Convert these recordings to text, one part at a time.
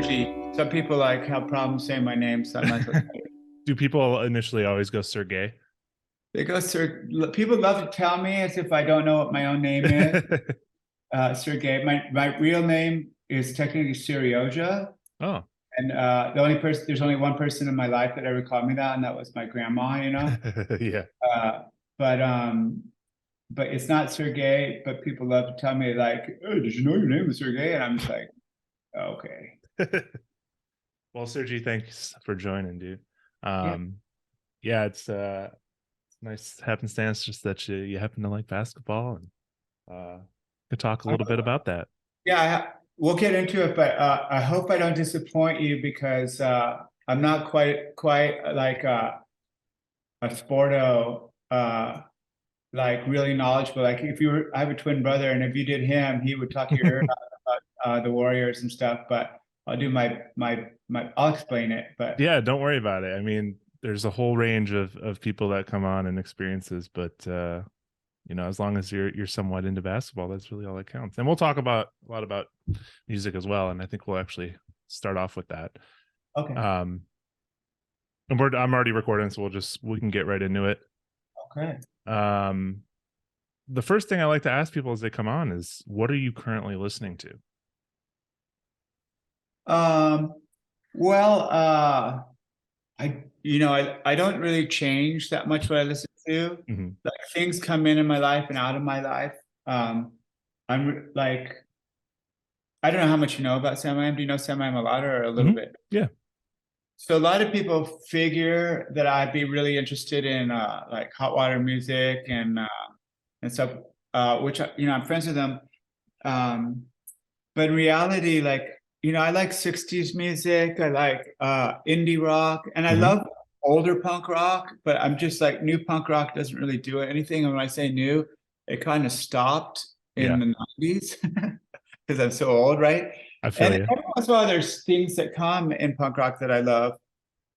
Sergie. Some people like have problems saying my name, so I'm not so Do people initially always go Sergey? They go Sir. People love to tell me as if I don't know what my own name is. Sergey. My real name is technically Serioja, Oh. and there's only one person in my life that ever called me that, and that was my grandma. Yeah. Uh, but um, but it's not Sergey. But people love to tell me like, "Oh, did you know your name was Sergey?" And I'm just like, okay. Well, Sergi, thanks for joining, dude. Yeah. Yeah, it's nice happenstance just that you happen to like basketball and could talk a little bit about that. Yeah, we'll get into it, but I hope I don't disappoint you because I'm not quite like a sporto, like really knowledgeable. Like if you were, I have a twin brother, and if you did him, he would talk your ear out about the Warriors and stuff. But I'll do I'll explain it. But Yeah, don't worry about it. I mean, there's a whole range of people that come on and experiences, but as long as you're somewhat into basketball, that's really all that counts. And we'll talk about a lot about music as well, and I think we'll actually start off with that. okay, And I'm already recording, so we can get right into it. okay. The first thing I like to ask people as they come on is, what are you currently listening to? Well, I don't really change that much what I listen to. Mm-hmm. Like things come in my life and out of my life. I'm like, I don't know how much you know about Samiam. Do you know Samiam a lot or a little Mm-hmm. bit? Yeah. So a lot of people figure that I'd be really interested in like hot water music and stuff, which I'm friends with them. But in reality, like, I like 60s music. I like indie rock, and I Mm-hmm. love older punk rock, but I'm just like new punk rock doesn't really do anything. And when I say new, it kind of stopped in Yeah. the 90s because I'm so old, right? I feel And you. every once in a while, there's things that come in punk rock that I love.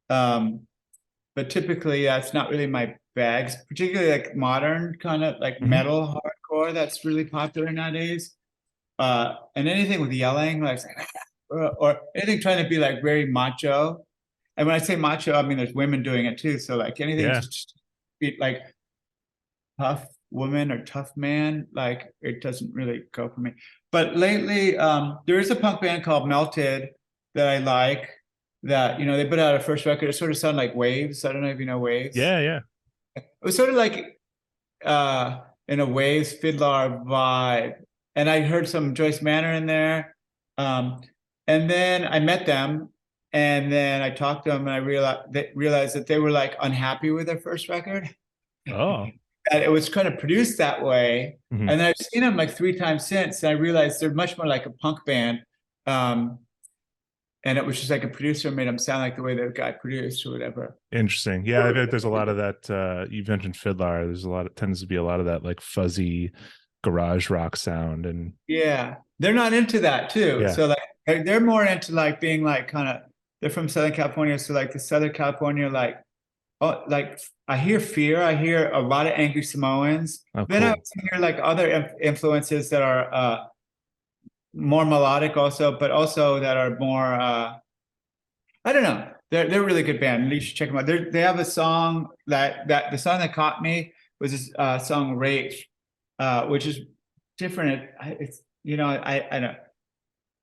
But typically, it's not really my bags, particularly like modern kind of like Mm-hmm. metal hardcore that's really popular nowadays. And anything with yelling, like or anything trying to be like very macho. And when I say macho, I mean there's women doing it too. So like anything Yeah. just be like tough woman or tough man, like it doesn't really go for me. But lately, there is a punk band called Melted that I like. That they put out a first record. It sort of sounded like Waves. I don't know if you know Waves. Yeah. Yeah. It was sort of like in a Waves fiddler vibe. And I heard some Joyce Manor in there. Um, and then I met them, and then I talked to them, and I realized that they were like unhappy with their first record. Oh. And it was kind of produced that way. Mm-hmm. And then I've seen them like 3 times since, and I realized they're much more like a punk band. And it was just like a producer made them sound like the way the guy produced or whatever. Interesting. Yeah, I bet there's a lot of that. You mentioned fiddler. There's tends to be a lot of that like fuzzy garage rock sound, and Yeah, they're not into that too. yeah. So like they're more into like being like kind of they're from Southern California, so like the Southern California like I hear Fear, I hear a lot of Angry Samoans. Oh, Then I cool. also hear like other influences that are more melodic also, but also that are more I don't know. They're a really good band. You should check them out. They have a song that the song that caught me was this song Rage, which is different. It's I know,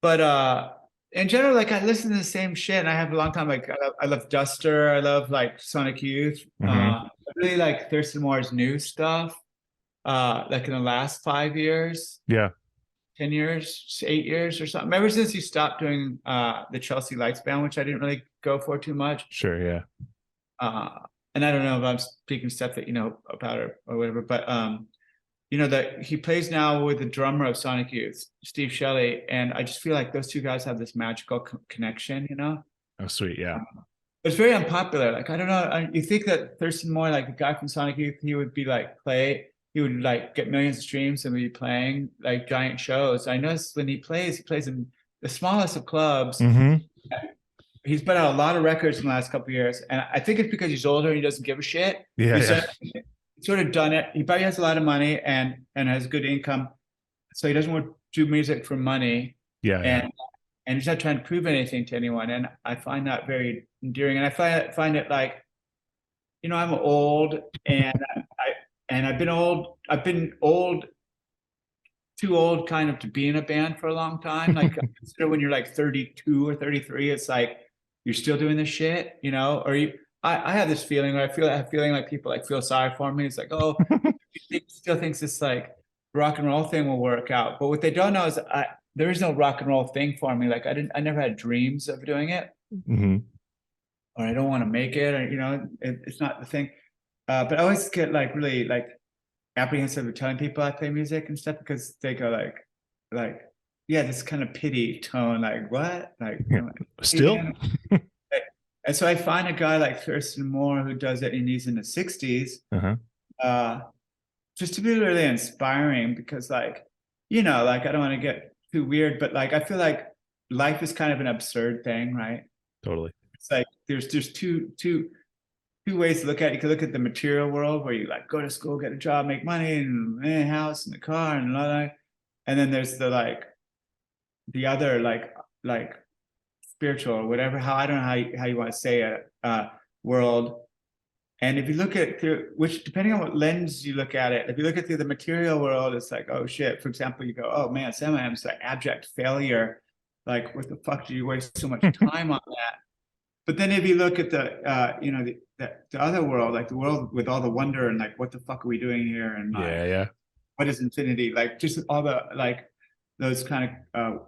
but in general, like I listen to the same shit, and I have a long time. Like I love Duster, I love like Sonic Youth. Mm-hmm. I really like Thurston Moore's new stuff. Like in the last 5 years, Yeah. 10 years, 8 years or something. Ever since he stopped doing the Chelsea Lights band, which I didn't really go for too much. Sure. Yeah. Uh, and I don't know if I'm speaking stuff that you know about or whatever, but that he plays now with the drummer of Sonic Youth, Steve Shelley, and I just feel like those two guys have this magical connection. Oh, sweet. Yeah. It's very unpopular. Like I don't know, you think that Thurston Moore, like the guy from Sonic Youth, he would be like he would like get millions of streams and be playing like giant shows. I noticed when he plays in the smallest of clubs. Mm-hmm. He's put out a lot of records in the last couple of years, and I think it's because he's older and he doesn't give a shit. Yeah. He's Yeah. sort of done it. He probably has a lot of money and has good income, so he doesn't want to do music for money. Yeah. And and he's not trying to prove anything to anyone. And I find that very endearing. And I find it like, you know, I'm old, and I've been old. I've been old, too old kind of to be in a band for a long time. Like, consider when you're like 32 or 33, it's like you're still doing this shit, you know? Or I have this feeling where I have feeling like people like feel sorry for me. It's like, oh, he still thinks this like rock and roll thing will work out. But what they don't know is there is no rock and roll thing for me. Like I never had dreams of doing it, or I don't want to make it, or, you know, it's not the thing. But I always get like really like apprehensive of telling people I play music and stuff, because they go like, yeah, this kind of pity tone, like what, like, you know, still. yeah. And so I find a guy like Thurston Moore who does it, and he's in the 60s, just to be really inspiring, because like, you know, like I don't want to get too weird, but like I feel like life is kind of an absurd thing, right? Totally. It's like there's two ways to look at it. You can look at the material world, where you like go to school, get a job, make money, and a house and a car and all that. And then there's the other like spiritual or whatever, I don't know how you want to say it, world. And if you look at through, which depending on what lens you look at it, if you look at through the material world, it's like, oh shit. For example, you go, oh man, Samiam's like abject failure. Like, what the fuck did you waste so much time on that? But then if you look at the you know, the other world, like the world with all the wonder and like, what the fuck are we doing here? And like, what is infinity? Like, just all the like those kind of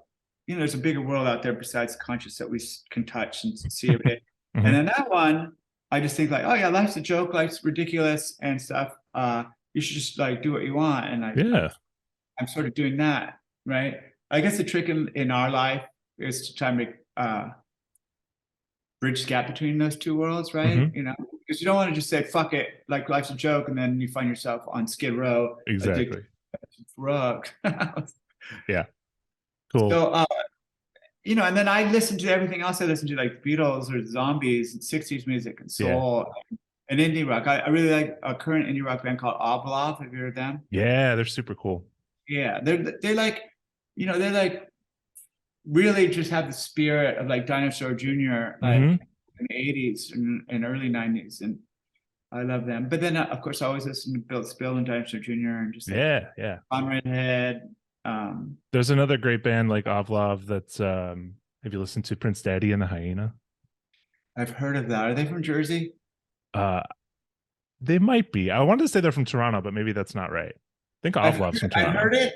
you know, there's a bigger world out there besides conscious that we can touch and see every day. And then that one, I just think like, oh yeah, life's a joke, life's ridiculous and stuff. You should just like do what you want. And like, I'm sort of doing that, right? I guess the trick in our life is to try and make bridge the gap between those two worlds, right? You know, because you don't want to just say fuck it, like life's a joke, and then you find yourself on Skid Row, exactly, drug. Yeah, cool. So you know, and then I listen to everything else. I listen to like Beatles or Zombies and 60s music and soul and indie rock. I really like a current indie rock band called Oblov. Have you heard of them? Yeah, they're super cool. Yeah, they're like, you know, they're like really just have the spirit of like Dinosaur Jr. like in the 80s and early 90s, and I love them. But then of course I always listen to Bill Spill and Dinosaur Jr. and just like, on Redhead. There's another great band like Ovlov that's have you listened to Prince Daddy and the Hyena? I've heard of that. Are they from Jersey? They might be. I wanted to say they're from Toronto, but maybe that's not right. I think Ovlov's from Toronto.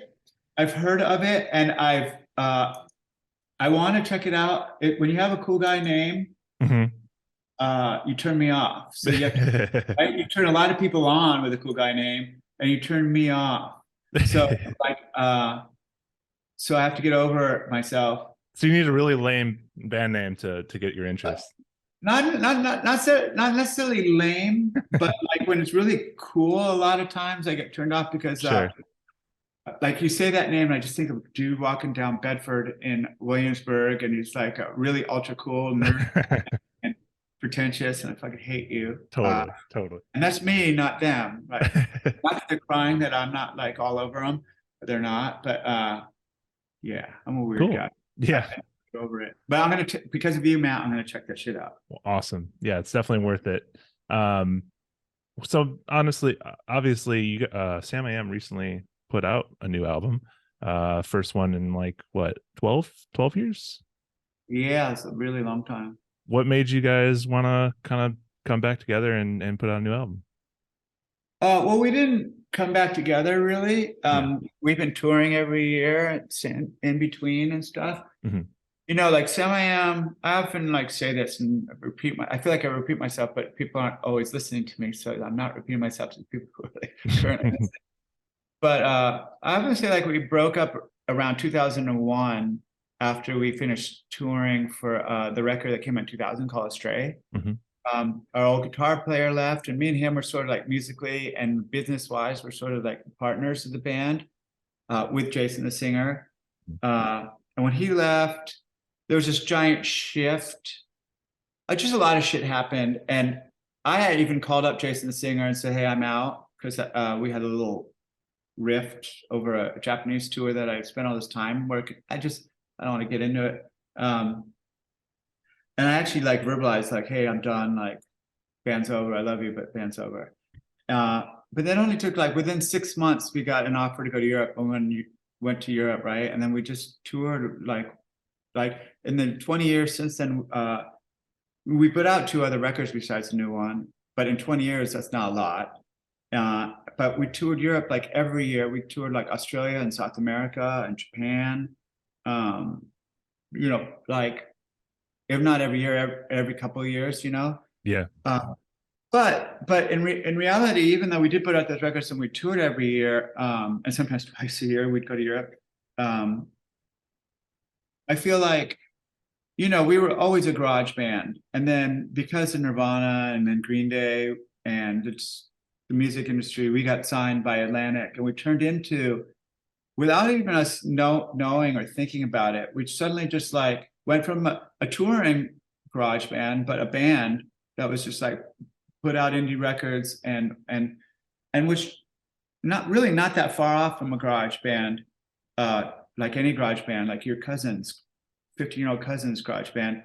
I've heard of it, and I want to check it out. When you have a cool guy name, you turn me off. So you have to, right? You turn a lot of people on with a cool guy name, and you turn me off. So like, so I have to get over myself. So you need a really lame band name to get your interest. Not necessarily lame, but like when it's really cool, a lot of times I get turned off because like you say that name, and I just think of a dude walking down Bedford in Williamsburg, and he's like a really ultra cool nerd and pretentious, and I fucking hate you. Totally. And that's me, not them. Right? Not that they're crying that I'm not like all over them. They're not, but yeah, I'm a weird guy. Yeah. Get over it. But I'm gonna because of you, Matt, I'm gonna check that shit out. Well, awesome. Yeah, it's definitely worth it. So honestly, obviously, Samiam recently put out a new album. First one in like what, 12 years? Yeah, it's a really long time. What made you guys want to kind of come back together and put out a new album? Well, we didn't come back together really. We've been touring every year in between and stuff. You know, like Samiam, I often like say this and I feel like I repeat myself, but people aren't always listening to me, so I'm not repeating myself to the people who are like currently listening. But I would say like we broke up around 2001 after we finished touring for the record that came out in 2000 called Astray. Our old guitar player left, and me and him were sort of like musically and business-wise, we're sort of like partners of the band with Jason, the singer. And when he left, there was this giant shift. Just a lot of shit happened. And I had even called up Jason, the singer, and said, hey, I'm out, because we had a little rift over a Japanese tour that I spent all this time working. I don't want to get into it. And I actually like verbalized like, hey, I'm done, like band's over, I love you, but band's over. But that only took like within 6 months, we got an offer to go to Europe. And when you went to Europe, right? And then we just toured like in the 20 years since then, we put out 2 other records besides the new one. But in 20 years, that's not a lot. But we toured Europe like every year. We toured like Australia and South America and Japan. You know, like if not every year, every couple of years, you know. Yeah. But in reality, even though we did put out those records and we toured every year, and sometimes twice a year, we'd go to Europe. I feel like, you know, we were always a garage band, and then because of Nirvana and then Green Day and it's the music industry, we got signed by Atlantic, and we turned into, without even us knowing or thinking about it, we suddenly just like went from a touring garage band, but a band that was just like put out indie records and which not that far off from a garage band, like any garage band, like your cousin's 15-year-old cousin's garage band.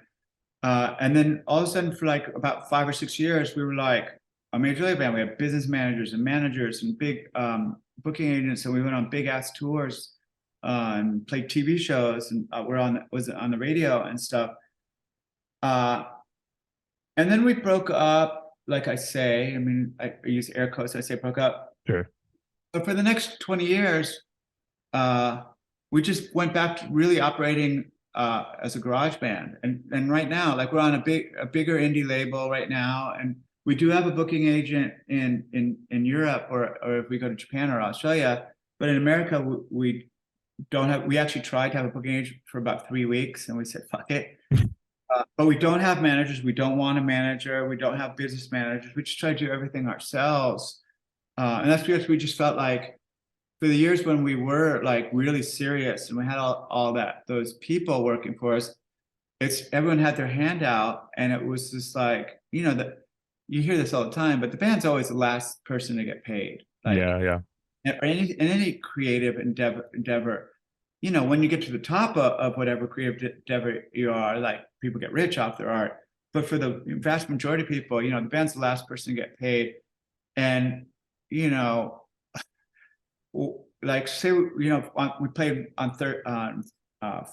And then all of a sudden for like about 5 or 6 years, we were like a major label band. We had business managers and big booking agents, and we went on big ass tours and played TV shows, and was on the radio and stuff. And then we broke up, like I say. I mean, I use air quotes. I say broke up. Sure. But for the next 20 years, we just went back to really operating as a garage band. And right now, like we're on a bigger indie label right now, and we do have a booking agent in Europe, or if we go to Japan or Australia. But in America, we don't have. We actually tried to have a booking agent for about 3 weeks, and we said fuck it. But we don't have managers. We don't want a manager. We don't have business managers. We just try to do everything ourselves. And that's because we just felt like for the years when we were like really serious and we had all those people working for us, everyone had their hand out, and it was just like, you know, that you hear this all the time, but the band's always the last person to get paid. Like, yeah. In any creative endeavor, you know, when you get to the top of whatever creative endeavor you are, like people get rich off their art. But for the vast majority of people, you know, the band's the last person to get paid. And, you know, like say, you know, we played on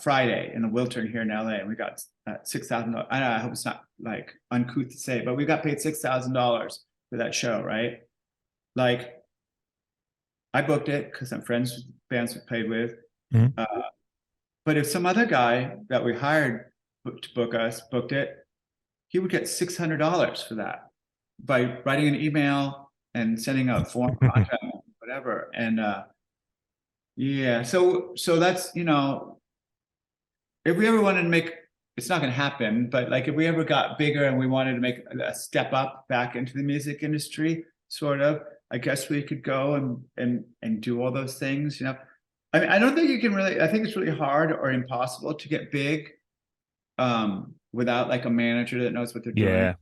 Friday in the Wiltern here in LA, and we got $6,000. I hope it's not like uncouth to say, but we got paid $6,000 for that show, right? Like, I booked it because I'm friends with bands we played with. Mm-hmm. But if some other guy that we hired to book us booked it, he would get $600 for that by writing an email and sending a form contract, whatever. And yeah, so that's, you know, if we ever wanted to make, it's not going to happen, but like if we ever got bigger and we wanted to make a step up back into the music industry, sort of, I guess we could go and do all those things, you know. I mean, I don't think you can really, I think it's really hard or impossible to get big without like a manager that knows what they're doing. Yeah.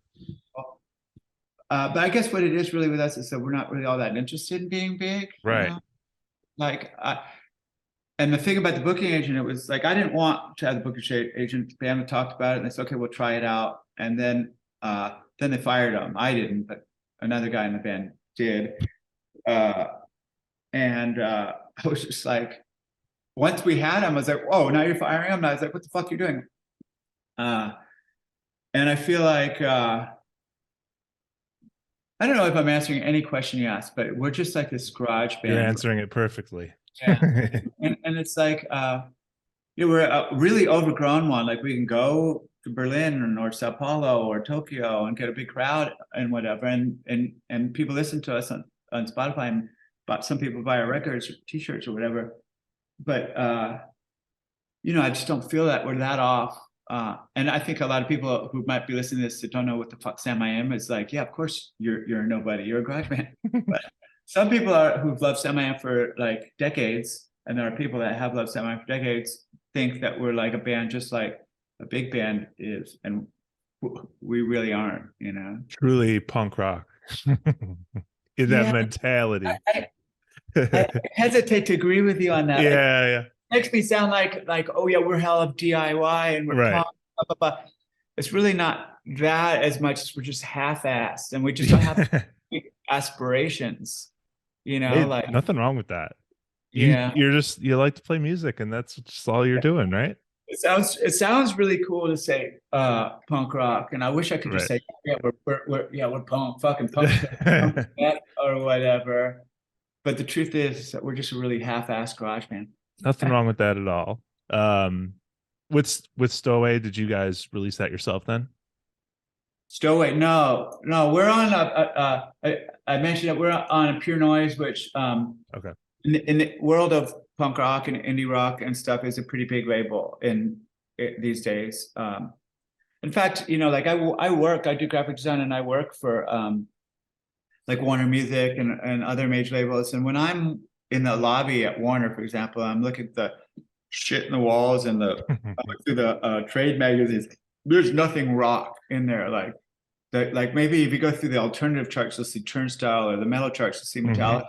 But I guess what it is really with us is that we're not really all that interested in being big. Right. You know? Like, and the thing about the booking agent, it was like, I didn't want to have the booking agent. The band talked about it and they said, okay, we'll try it out. And then they fired him. I didn't, but another guy in the band did. And I was just like, once we had him, I was like, whoa, now you're firing him? And I was like, what the fuck are you doing? And I feel like, I don't know if I'm answering any question you asked, but we're just like this garage band. You're answering it perfectly. Yeah. and it's like, you know, we're a really overgrown one. Like we can go to Berlin or Sao Paulo or Tokyo and get a big crowd and whatever. And people listen to us on Spotify, and some people buy our records or t-shirts or whatever. But, you know, I just don't feel that we're that off. And I think a lot of people who might be listening to this that don't know what the fuck Samiam is, like, yeah, of course you're a nobody, you're a garage band. But some people who've loved Samiam for like decades, and there are people that have loved Samiam for decades, think that we're like a band just like a big band is, and we really aren't, you know. Truly punk rock. In that mentality. I hesitate to agree with you on that. Yeah. makes me sound like, oh yeah, we're hell of DIY and we're Right. punk, blah, blah, blah. It's really not that as much as we're just half-assed and we just don't have big aspirations, Hey, like, nothing wrong with that. yeah. You like to play music, and that's just all you're doing, right? It sounds really cool to say punk rock, and I wish I could just Right. say, yeah, we're punk, fucking punk, punk or whatever. But the truth is that we're just a really half-assed garage band. Nothing wrong with that at all. Um, with Stowaway, did you guys release that yourself then? Stowaway, no, we're on I mentioned that we're on a Pure Noise, which Okay. in the world of punk rock and indie rock and stuff is a pretty big label these days. In fact, like I do graphic design and I work for like Warner Music and other major labels. And when I'm in the lobby at Warner, for example, I'm looking at the shit in the walls and I look through the trade magazines. There's nothing rock in there. Like maybe if you go through the alternative charts, you'll see Turnstile, or the metal charts, you'll see Metallica.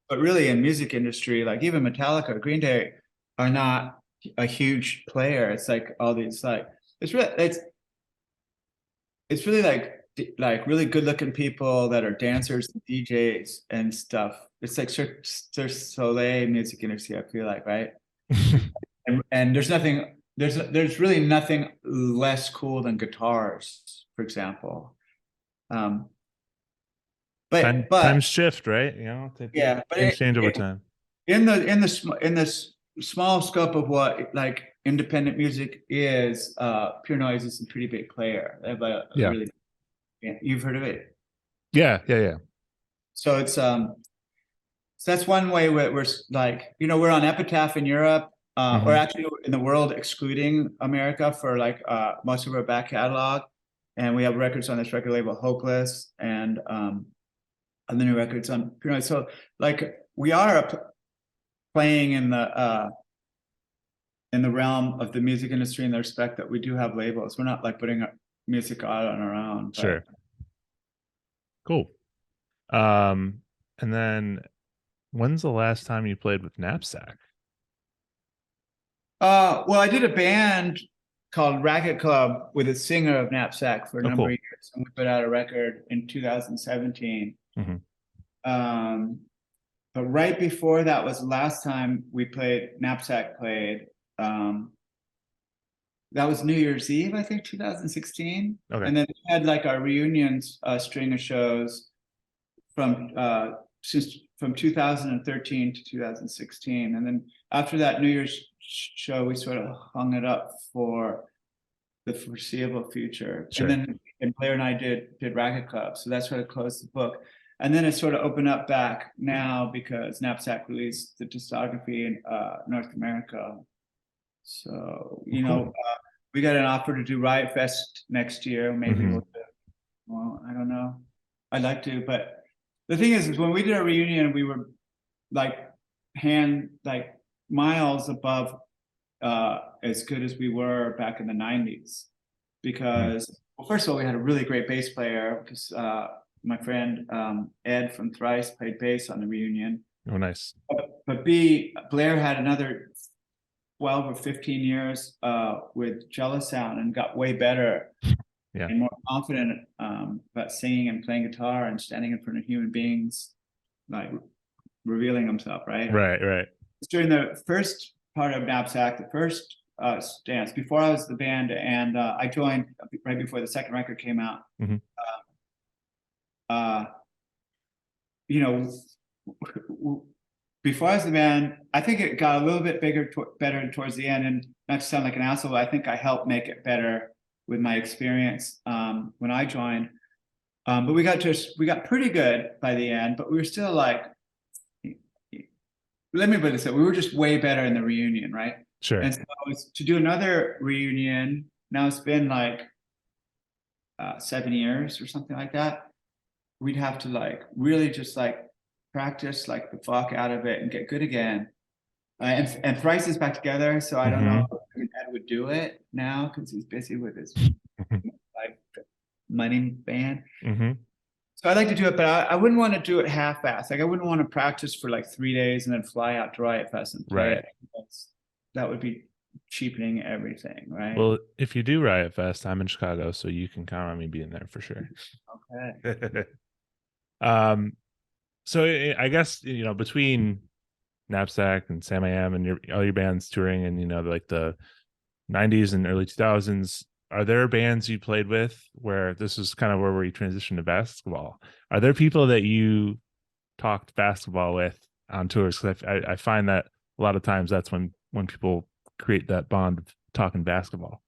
But really, in music industry, like even Metallica, Green Day are not a huge player. It's like all these it's really like really good looking people that are dancers and DJs and stuff. It's like Cirque du Soleil music industry, I feel like, right? and there's really nothing less cool than guitars, for example. But Times shift, right? yeah, but things change over time. in the small scope of what like independent music is, Pure Noise is a pretty big player. They have a really, you've heard of it. Yeah. So it's so that's one way we're like, we're on Epitaph in Europe, or actually in the world, excluding America for like most of our back catalog. And we have records on this record label, Hopeless, and the new records on Pure Noise. So like we are playing in the realm of the music industry in the respect that we do have labels. We're not like putting our music out on our own. Sure. Cool. And then when's the last time you played with Knapsack? Well, I did a band called Racket Club with a singer of Knapsack for a number of years, and we put out a record in 2017. But right before that was the last time Knapsack played. That was New Year's Eve, I think, 2016. Okay. And then we had like our reunions string of shows from 2013 to 2016. And then after that New Year's show, we sort of hung it up for the foreseeable future. Sure. And Blair and I did Racket Club. So that sort of closed the book. And then it sort of opened up back now because Knapsack released the discography in North America. So, we got an offer to do Riot Fest next year. Maybe we'll do. Well, I don't know. I'd like to, but the thing is when we did our reunion, we were like miles above as good as we were back in the 90s. Because, well, first of all, we had a really great bass player because my friend Ed from Thrice played bass on the reunion. Oh, nice. But B, Blair had another 12 or 15 years with cello sound and got way better and more confident about singing and playing guitar and standing in front of human beings, like revealing himself, right? Right. During the first part of Knapsack, the first dance, before I was the band, and I joined right before the second record came out. Before I was the band, I think it got a little bit better towards the end. And not to sound like an asshole, I think I helped make it better with my experience when I joined. But we got pretty good by the end. But we were still like, let me put it this way: we were just way better in the reunion, right? Sure. And so to do another reunion, now it's been like 7 years or something like that. We'd have to like really just like practice like the fuck out of it and get good again. And Thrice is back together, so I don't know if Ed would do it now because he's busy with his like money band. So I'd like to do it, but I wouldn't want to do it half-assed. Like I wouldn't want to practice for like 3 days and then fly out to Riot Fest and play it. that would be cheapening everything, right? Well, if you do Riot Fest, I'm in Chicago, so you can count on me being there for sure. Okay. So I guess, you know, between Knapsack and Samiam and all your bands touring and, you know, like the 90s and early 2000s, are there bands you played with where this is kind of where you transitioned to basketball? Are there people that you talked basketball with on tours? Because I find that a lot of times that's when people create that bond of talking basketball.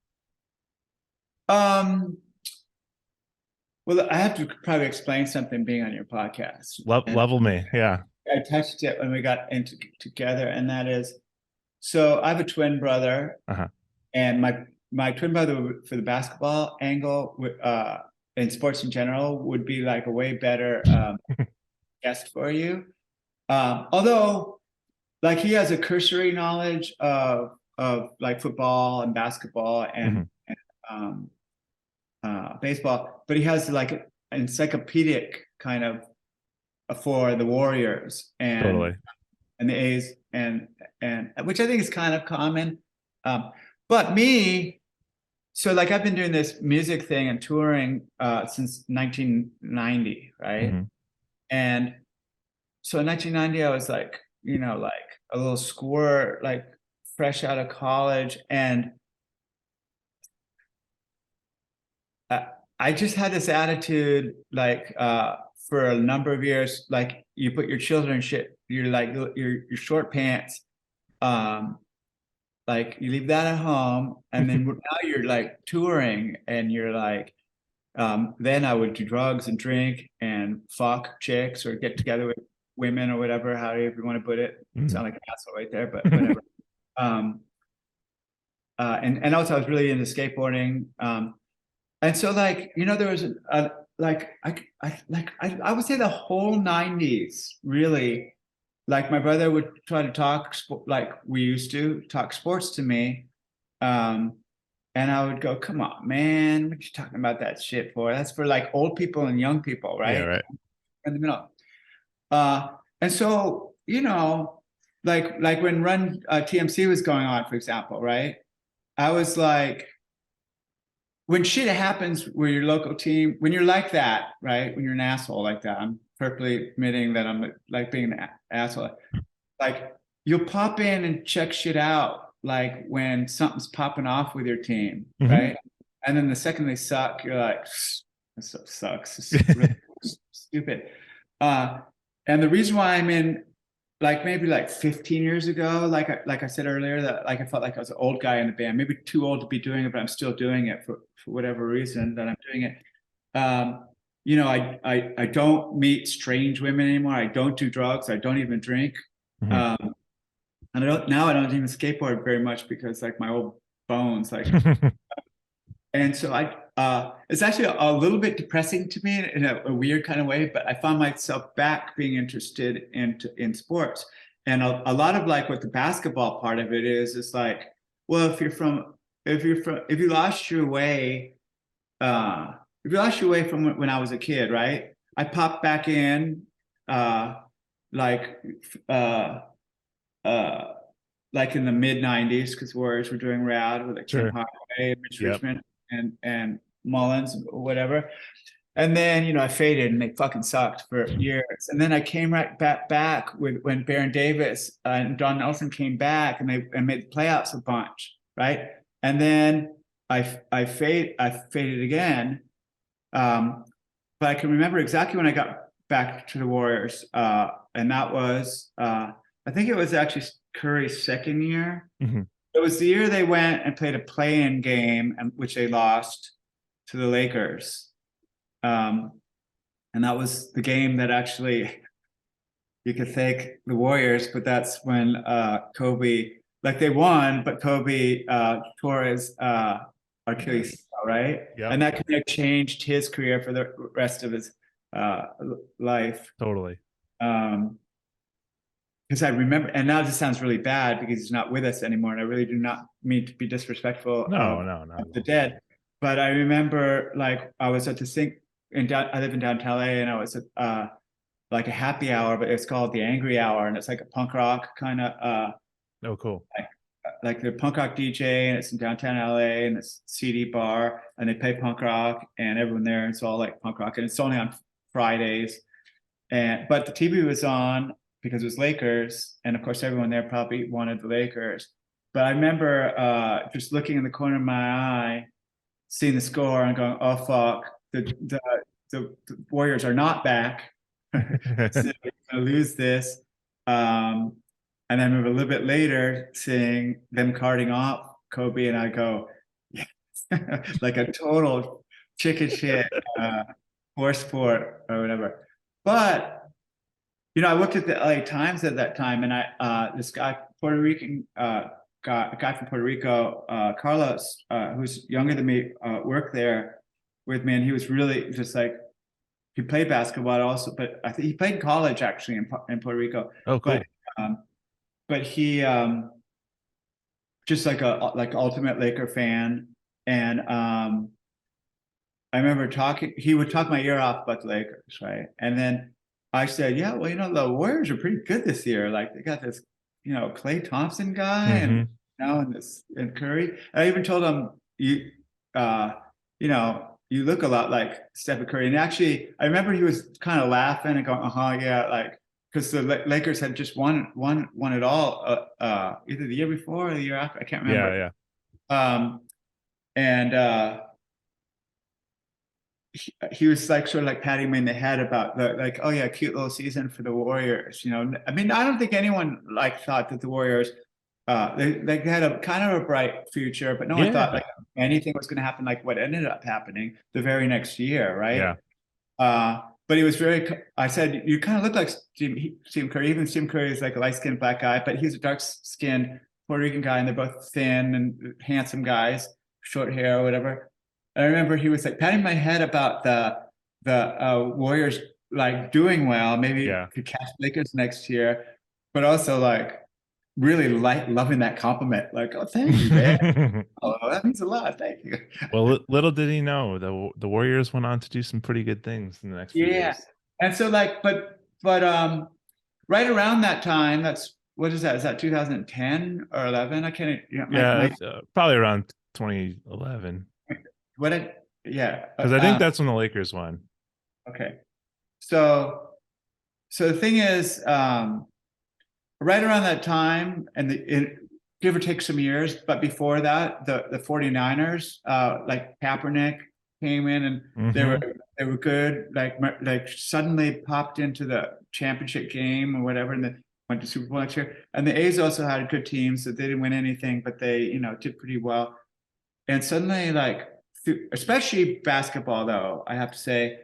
Well, I have to probably explain something being on your podcast. Level me, yeah. I touched it when we got into together, and that is, so I have a twin brother, and my twin brother for the basketball angle, in sports in general, would be like a way better guest for you. Although, like, he has a cursory knowledge of like football and basketball and baseball, but he has like an encyclopedic kind of for the Warriors and the A's and which I think is kind of common. But me, so like I've been doing this music thing and touring since 1990, right? And so in 1990, I was like, you know, like a little squirt, like fresh out of college, and I just had this attitude, like for a number of years, like you put your children shit, you're like your short pants, like you leave that at home, and then now you're like touring, and you're like, then I would do drugs and drink and fuck chicks or get together with women or whatever, however you want to put it. Sound like an asshole right there, but whatever. And also I was really into skateboarding. And so, like, you know, there was like I would say the whole 90s, really. Like my brother would try to talk like we used to talk sports to me, and I would go, "Come on, man, what you talking about that shit for? That's for like old people and young people, right?" Yeah, right. In the middle. And so, you know, like when Run TMC was going on, for example, right? I was like, when shit happens where your local team, when you're like that, right? When you're an asshole like that, I'm perfectly admitting that I'm like being an asshole. Like you'll pop in and check shit out, like when something's popping off with your team, right? And then the second they suck, you're like, this sucks. This is really stupid. And the reason why I'm in, like maybe like 15 years ago, like I said earlier, that like I felt like I was an old guy in the band, maybe too old to be doing it, but I'm still doing it for whatever reason that I'm doing it. You know, I don't meet strange women anymore. I don't do drugs. I don't even drink. And I don't even skateboard very much because like my old bones, like, and so it's actually a little bit depressing to me in a weird kind of way, but I found myself back being interested in sports. And a lot of like what the basketball part of it is like, well, if you lost your way, from when I was a kid, right? I popped back in, like in the mid 90s, because Warriors were doing rad with like Tim Hardaway, Mitch Richmond, and Mullins or whatever. And then, you know, I faded and they fucking sucked for years. And then I came right back with when Baron Davis and Don Nelson came back and they made the playoffs a bunch, right? And then I faded again. But I can remember exactly when I got back to the Warriors. And that was I think it was actually Curry's second year. It was the year they went and played a play-in game, which they lost to the Lakers. And that was the game that actually, you could thank the Warriors, but that's when Kobe, like they won, but Kobe tore his Achilles, right? And that kind of changed his career for the rest of his life. Totally. Because I remember, and now this sounds really bad because he's not with us anymore, and I really do not mean to be disrespectful of the dead. But I remember, like, I was at the sink, I live in downtown LA, and I was at like a happy hour, but it's called the Angry Hour, and it's like a punk rock kind of oh, cool. like they're punk rock DJ, and it's in downtown LA, and it's CD bar, and they play punk rock, and everyone there, it's all like punk rock, and it's only on Fridays. But the TV was on because it was Lakers, and of course everyone there probably wanted the Lakers. But I remember just looking in the corner of my eye, seeing the score and going, "Oh fuck, the Warriors are not back. So we're gonna lose this." And I remember a little bit later seeing them carting off Kobe, and I go, "Yes," like a total chicken shit horse sport or whatever. But I looked at the LA Times at that time, and this guy, Puerto Rican a guy from Puerto Rico, Carlos, who's younger than me, worked there with me, and he was really just like, he played basketball also, but I think he played in college actually in Puerto Rico. Oh, cool. But he just like ultimate Laker fan, and I remember he would talk my ear off about the Lakers, right? And then I said, "Yeah, well, the Warriors are pretty good this year. Like they got this, Klay Thompson guy, and and Curry." And I even told him, "You look a lot like Stephen Curry." And actually, I remember he was kind of laughing and going, yeah, like, because the Lakers had just won it all, either the year before or the year after. I can't remember. And he was like sort of like patting me in the head about oh yeah, cute little season for the Warriors. I mean, I don't think anyone thought that the Warriors they had a kind of a bright future, but no one thought like anything was going to happen like what ended up happening the very next year, right? But he was I said, "You kind of look like Steve Curry." Even Steve Curry is like a light-skinned black guy, but he's a dark-skinned Puerto Rican guy, and they're both thin and handsome guys, short hair or whatever. And I remember he was like patting my head about the Warriors like doing well, maybe could catch Lakers next year, but also like really loving that compliment. Like, "Oh, thank you, man. Oh, that means a lot. Thank you." Well, little did he know the Warriors went on to do some pretty good things in the next few years. And so but right around that time, what is that? Is that 2010 or 11? I can't. Probably around 2011. Because I think that's when the Lakers won. Okay, so the thing is, right around that time, and give or take some years, but before that, the 49ers, like Kaepernick came in, and they were good, like suddenly popped into the championship game or whatever, and then went to Super Bowl next year. And the A's also had a good team, so they didn't win anything, but they did pretty well. And suddenly, especially basketball, though, I have to say,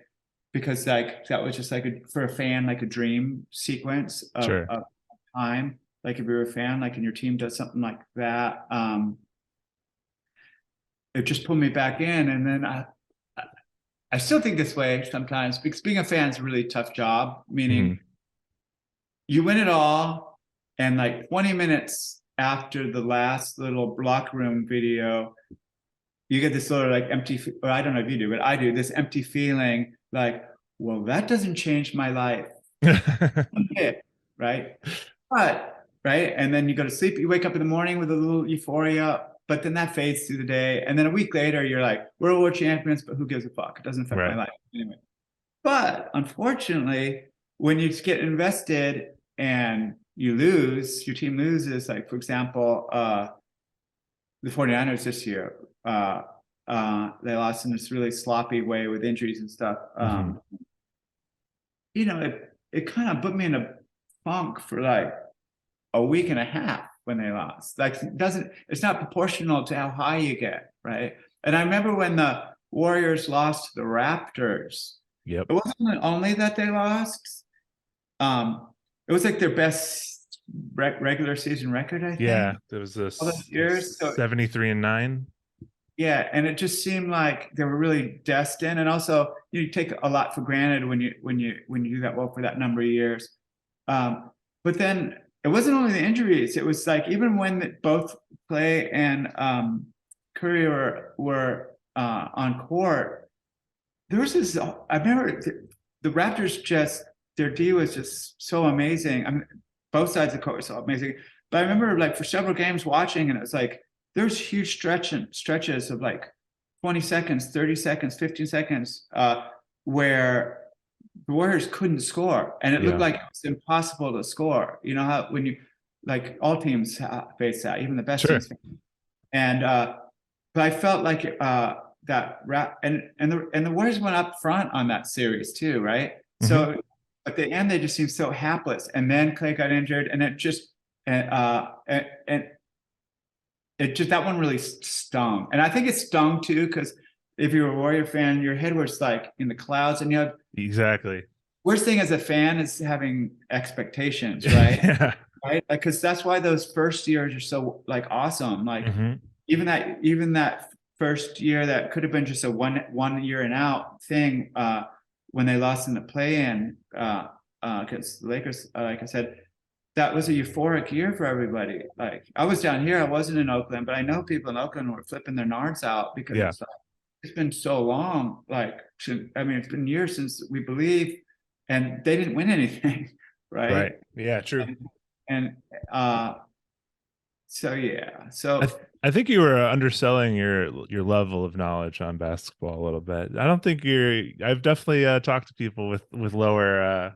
because that was just for a fan, like a dream sequence of time. Like if you're a fan, like, and your team does something like that, it just pulled me back in. And then I still think this way sometimes, because being a fan is a really tough job, meaning you win it all, and like 20 minutes after the last little locker room video, you get this little empty, or I don't know if you do, but I do, this empty feeling like, well, that doesn't change my life. Right? Right? And then you go to sleep, you wake up in the morning with a little euphoria, but then that fades through the day. And then a week later, you're like, we're world champions, but who gives a fuck? It doesn't affect my life anyway. But unfortunately, when you get invested and you lose, your team loses, like, for example, the 49ers this year, they lost in this really sloppy way with injuries and stuff. It kind of put me in a funk for like a week and a half when they lost. Like, it's not proportional to how high you get, right? And I remember when the Warriors lost to the Raptors. It wasn't only that they lost. It was like their best regular season record, I think. Yeah, there was this 73-9. Yeah, and it just seemed like they were really destined. And also, you take a lot for granted when you do that well for that number of years. But then it wasn't only the injuries. It was like, even when both Klay and Curry were on court, there was this. I remember the Raptors, just their D was just so amazing. I mean, both sides of the court were so amazing. But I remember like for several games watching, and it was like there's huge stretches of like 20 seconds, 30 seconds, 15 seconds, where the Warriors couldn't score, and it looked like it was impossible to score. You know how when you like all teams face that, even the best Sure. teams. And but I felt like that and the Warriors went up front on that series too, right? So at the end they just seemed so hapless, and then Clay got injured, and it just and it just that one really stung, and I think it stung too because if you're a Warrior fan, your head was like in the clouds, and you have exactly. Worst thing as a fan is having expectations, right? Yeah. Right, like because that's why those first years are so like awesome. Like even that first year that could have been just a one year and out thing when they lost in the play-in because the Lakers, like I said, that was a euphoric year for everybody. Like I was down here, I wasn't in Oakland, but I know people in Oakland were flipping their nards out because it's, like, it's been so long. Like I mean, it's been years since we believe, and they didn't win anything, right? Right. Yeah. True. And so yeah, so I think you were underselling your level of knowledge on basketball a little bit. I don't think I've definitely talked to people with lower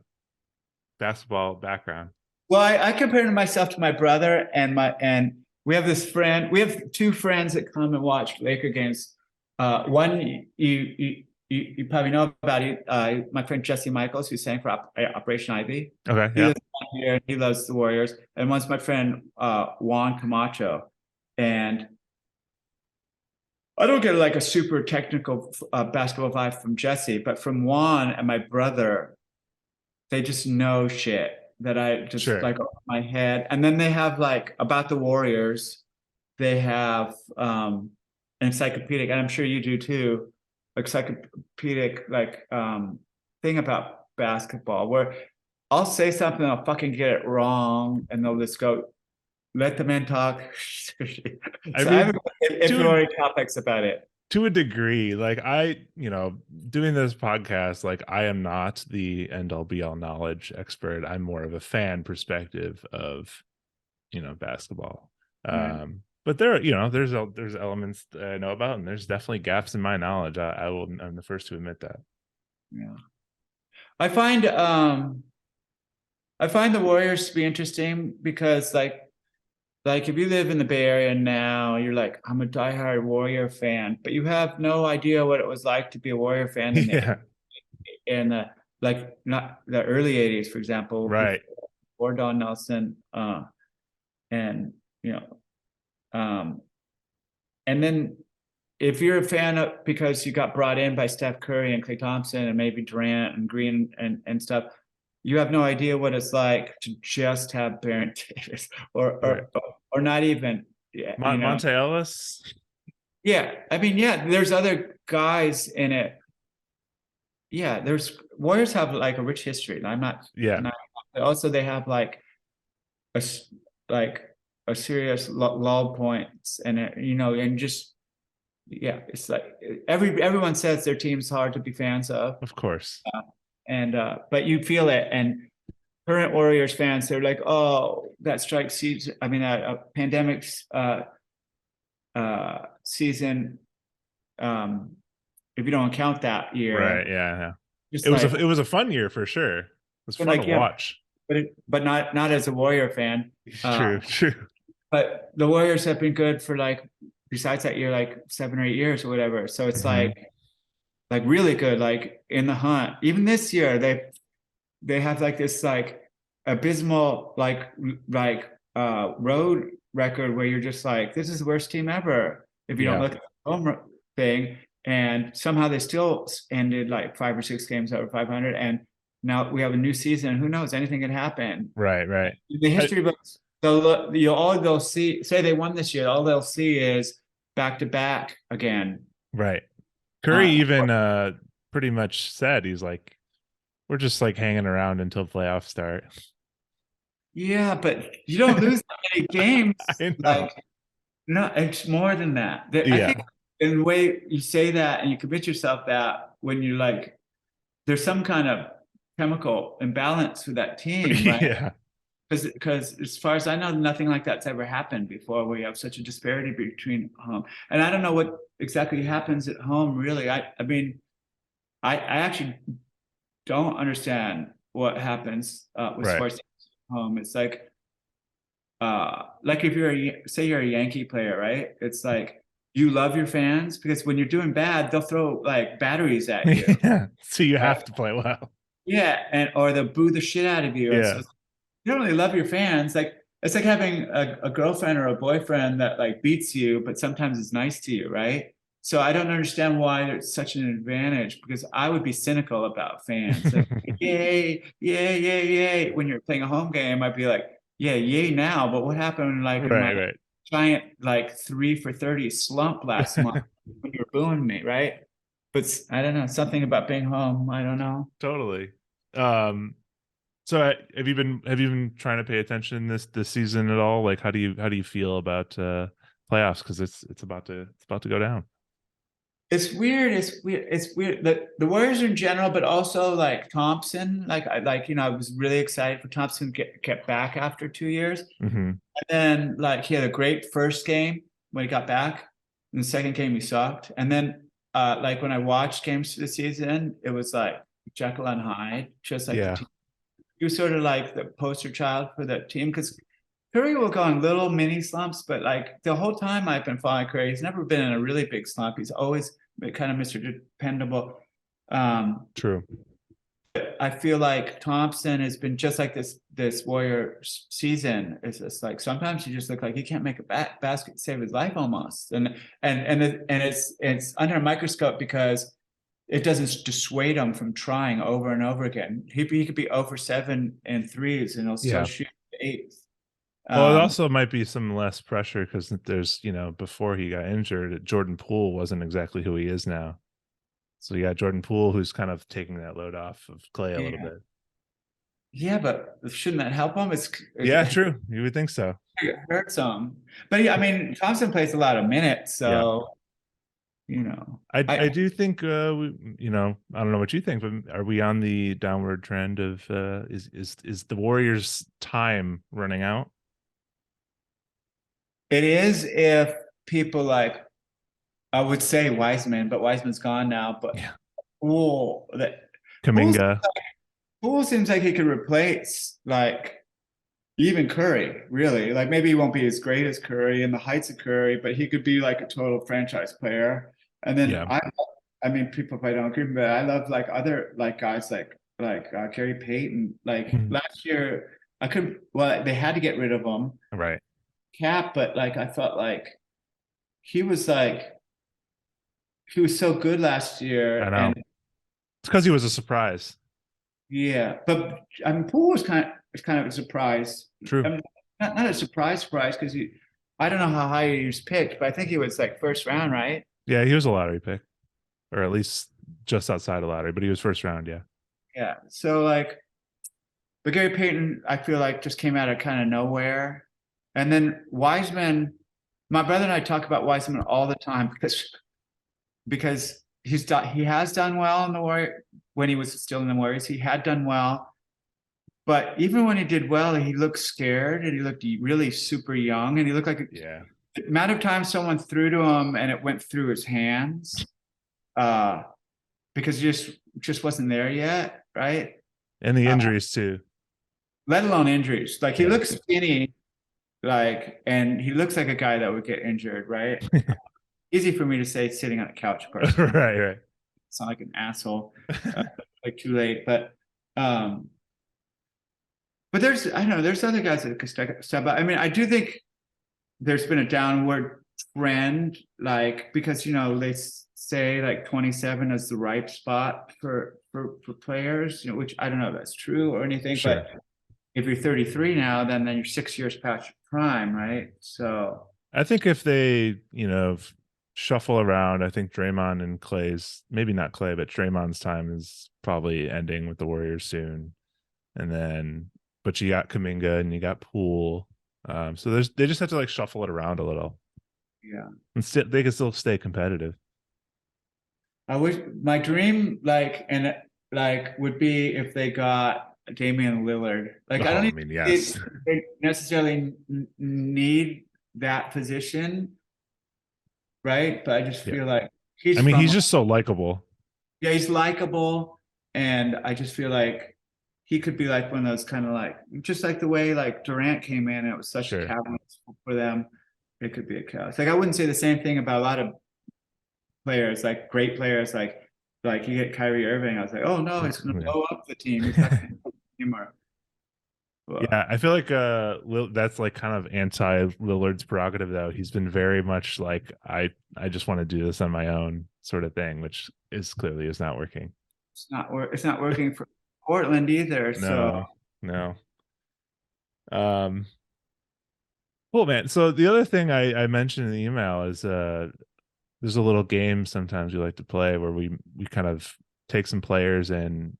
basketball background. Well, I compare myself to my brother and we have this friend. We have two friends that come and watch Laker games. One you probably know about it. My friend Jesse Michaels, who sang for Operation Ivy. Okay, he lives here. He loves the Warriors. And one's my friend Juan Camacho. And I don't get like a super technical basketball vibe from Jesse, but from Juan and my brother, they just know shit that I just like off my head. And then they have like about the Warriors, they have an encyclopedic, and I'm sure you do too, encyclopedic like thing about basketball where I'll say something, I'll fucking get it wrong, and they'll just go, let the men talk. I have inferiority topics about it. To a degree, like doing this podcast, like I am not the end all be all knowledge expert. I'm more of a fan perspective of, basketball. Right. But there's elements that I know about, and there's definitely gaps in my knowledge. I'm the first to admit that. Yeah. I find the Warriors to be interesting because like if you live in the Bay Area now, you're like, I'm a diehard Warrior fan, but you have no idea what it was like to be a Warrior fan in the like not the early 80s, for example, right? Or Don Nelson, and and then if you're a fan of because you got brought in by Steph Curry and Klay Thompson and maybe Durant and Green and stuff, you have no idea what it's like to just have Baron Davis or not even Monte Ellis. Yeah, I mean, there's other guys in it. Yeah, there's Warriors have like a rich history. I'm not. Yeah. But also, they have like a serious lull points, and and just it's like everyone says their team's hard to be fans of. Of course. But you feel it, and current Warriors fans, they're like, oh, that strike season. I mean, a pandemic season. If you don't count that year, right? Yeah. It was a fun year for sure. It was fun to watch, but not as a Warrior fan. True. But the Warriors have been good for like besides that year, like 7 or 8 years or whatever. So it's like really good, like in the hunt. Even this year, they have like this like abysmal like road record where you're just like, this is the worst team ever if you don't look at the home thing. And somehow they still ended like 5 or 6 games over 500. And now we have a new season. Who knows? Anything can happen. Right. The history books, all they'll see, say they won this year, all they'll see is back to back again. Right. Curry even pretty much said, he's like, we're just like hanging around until playoffs start. Yeah, but you don't lose that many games. I know. Like, no, it's more than that. I think in the way you say that and you commit yourself that when you like, there's some kind of chemical imbalance with that team, right? Yeah. Because as far as I know, nothing like that's ever happened before, where you have such a disparity between home. And I don't know what exactly happens at home, really. I mean, I actually don't understand what happens with Right. sports home. It's like if you're say you're a Yankee player, right? It's like you love your fans because when you're doing bad, they'll throw like batteries at you. Yeah. So you Right? have to play well. Yeah, and or they'll boo the shit out of you. And so Yeah. you don't really love your fans. Like it's like having a girlfriend or a boyfriend that like beats you, but sometimes is nice to you, right? So I don't understand why it's such an advantage because I would be cynical about fans. Like, yay, yay, yay, yay. When you're playing a home game, I'd be like, yeah, yay now. But what happened like in my Right. giant like 3 for 30 slump last month when you were booing me, right? But I don't know, something about being home. I don't know. Totally. So have you been trying to pay attention this season at all? Like how do you feel about playoffs? Because it's about to go down. It's weird. It's weird. It's weird. The Warriors in general, but also like Thompson. Like I was really excited for Thompson to get back after 2 years. Mm-hmm. And then like he had a great first game when he got back. In the second game he sucked. And then like when I watched games for the season, it was like Jekyll and Hyde, just like the Yeah. team. He was sort of like the poster child for the team because Curry will go on little mini slumps, but like the whole time I've been following Curry, he's never been in a really big slump. He's always been kind of Mr. Dependable. True. I feel like Thompson has been just like this Warrior season. It's just like sometimes he just look like he can't make a basket to save his life almost, and it's under a microscope because it doesn't dissuade him from trying over and over again. He could be 0 for 7 in threes and he'll still Yeah. shoot eighth. Well, it also might be some less pressure because there's, before he got injured, Jordan Poole wasn't exactly who he is now. So you got Jordan Poole who's kind of taking that load off of Clay a little bit. Yeah, but shouldn't that help him? Yeah, true. You would think so. It hurts him. But yeah, I mean, Thompson plays a lot of minutes, so I do think I don't know what you think, but are we on the downward trend of is the Warriors' time running out? it is if people like I would say Wiseman, but Wiseman's gone now. But Yeah. Poole, Kaminga. Poole seems like he could replace like even Curry, really. Like maybe he won't be as great as Curry and the heights of Curry, but he could be like a total franchise player. And then Yeah. I mean, people probably don't agree, but I love like other like guys like Gary Payton. Like last year, they had to get rid of him, Right. Cap, but like I felt like he was so good last year. I know. And It's because he was a surprise. yeah, but I mean, Poole was kind of a surprise. True. I mean, not a surprise because I don't know how high he was picked, but I think he was like first round, right? Yeah, he was a lottery pick, or at least just outside of lottery, but he was first round. Yeah. Yeah. So like, but Gary Payton, I feel like just came out of kind of nowhere, and then Wiseman. My brother and I talk about Wiseman all the time because he has done well in the Warriors when he was still in the Warriors. He had done well. But even when he did well, he looked scared and he looked really super young and he looked like Yeah. the amount of time someone threw to him and it went through his hands because he just wasn't there yet, right? And the injuries too. Let alone injuries. Like he looks skinny, like, and he looks like a guy that would get injured, right? Easy for me to say sitting on a couch, of course. Right. Sound like an asshole, like too late. But there's I don't know, there's other guys that could step up. I mean, I do think there's been a downward trend, like because they say like 27 is the right spot for players, which I don't know if that's true or anything, Sure. but if you're 33 now, then you're 6 years past your prime, right? So I think if they, shuffle around, I think Draymond and Clay's, maybe not Clay, but Draymond's time is probably ending with the Warriors soon. And then, but you got Kaminga and you got Poole. So they just have to like shuffle it around a little. Yeah. And they can still stay competitive. I wish my dream would be if they got Damian Lillard. Like I Oh, don't I even mean, think yes. they necessarily need that position, right? But I just Yeah. feel like I he's mean, from he's just so likable. yeah, he's likable, and I just feel like he could be like one of those kind of like just like the way like Durant came in, and it was such a Sure. catalyst for them. It could be a catalyst. Like I wouldn't say the same thing about a lot of players, like great players, like you get Kyrie Irving. I was like, oh no, he's going to Yeah. blow up the team. He's not going to team or well, Yeah, I feel like that's like kind of anti Lillard's prerogative though. He's been very much like I just want to do this on my own sort of thing, which is clearly is not working. it's not working for Portland either. So No, no. Um, cool, man. So the other thing I mentioned in the email is there's a little game sometimes we like to play where we kind of take some players and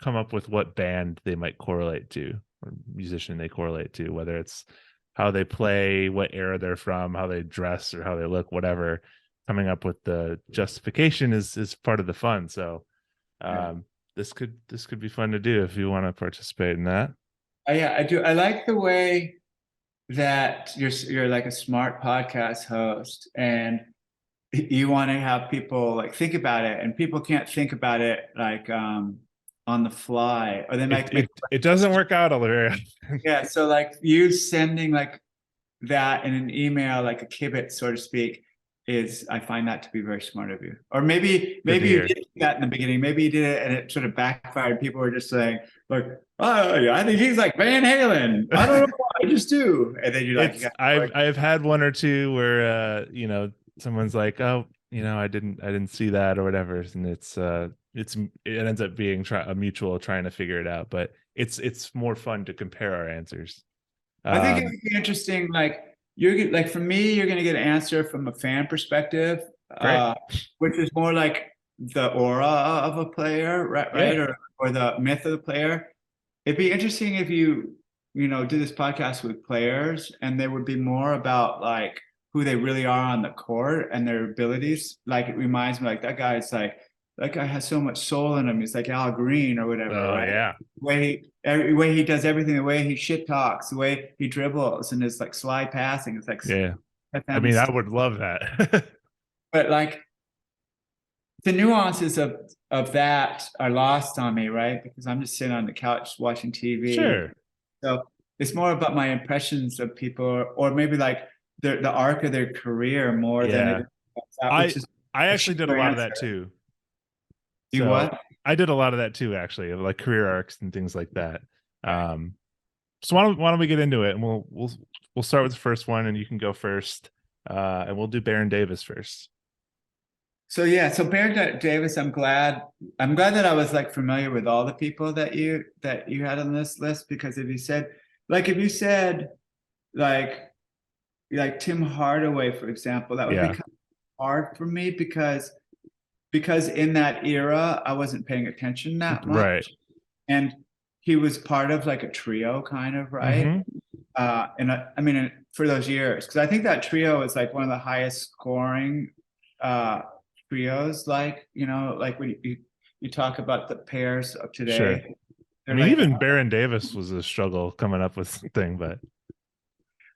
come up with what band they might correlate to or musician they correlate to, whether it's how they play, what era they're from, how they dress or how they look, whatever. Coming up with the justification is part of the fun. So this could be fun to do if you want to participate in that. yeah, I do. I like the way that you're like a smart podcast host and you want to have people like think about it, and people can't think about it like on the fly, or they might make It doesn't work out all very often. yeah. So like you sending like that in an email, like a kibitz, so to speak, is I find that to be very smart of you. Or maybe you did that in the beginning. Maybe you did it and it sort of backfired. People were just saying, like, oh, yeah, I think he's like Van Halen. I don't know why, I just do. And then you're like, I've had one or two where someone's like, oh, I didn't see that or whatever, and it ends up being a mutual trying to figure it out, but it's more fun to compare our answers. I think it would be interesting. Like like for me, you're going to get an answer from a fan perspective, Great. which is more like the aura of a player, right? Yeah. Right, or the myth of the player. It'd be interesting if you know do this podcast with players, and they would be more about like who they really are on the court and their abilities. Like it reminds me, like that guy has so much soul in him. He's like Al Green or whatever, Oh right? yeah. Every way he does everything, the way he shit talks, the way he dribbles, and his like slide passing. It's like Yeah. I mean, I would love that. but like the nuances of that are lost on me, right? Because I'm just sitting on the couch watching TV. Sure. So it's more about my impressions of people, or maybe like the arc of their career more than it is I actually did a lot of that too. You what? I did a lot of that too, actually, like career arcs and things like that. So why don't we get into it, and we'll start with the first one, and you can go first, and we'll do Baron Davis first. So yeah, so Baron Davis, I'm glad that I was like familiar with all the people that you had on this list, because if you said like Tim Hardaway, for example, that would be kind of hard for me because in that era I wasn't paying attention that much, right? And he was part of like a trio, kind of, right? And I mean, for those years, because I think that trio is like one of the highest scoring trios. Like like when you talk about the pairs of today. Sure. I mean, like, even Baron Davis was a struggle coming up with something, but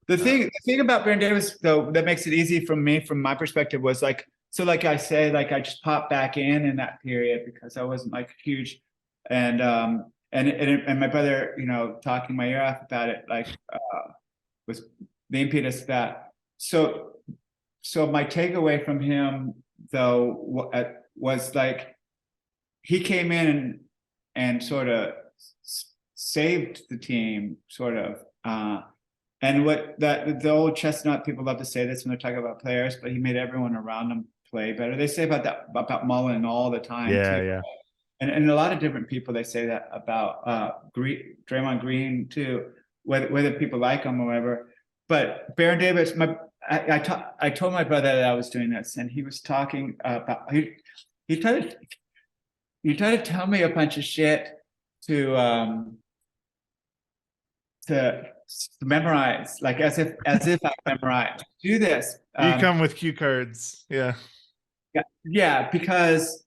the thing about Baron Davis though that makes it easy from my perspective was like. So like I say, like I just popped back in that period because I wasn't like huge, and my brother, talking my ear off about it, like was the impetus that. So my takeaway from him though was like he came in and sort of saved the team, sort of. And what the old chestnut people love to say this when they're talking about players, but he made everyone around him play better. They say about Mullen all the time. Yeah, too. yeah. And a lot of different people, they say that about Draymond Green too, whether people like him or whatever. But Baron Davis, I told my brother that I was doing this, and he was talking about he tried to tell me a bunch of shit to memorize, like as if I memorized. Do this. You come with cue cards, yeah. Yeah, because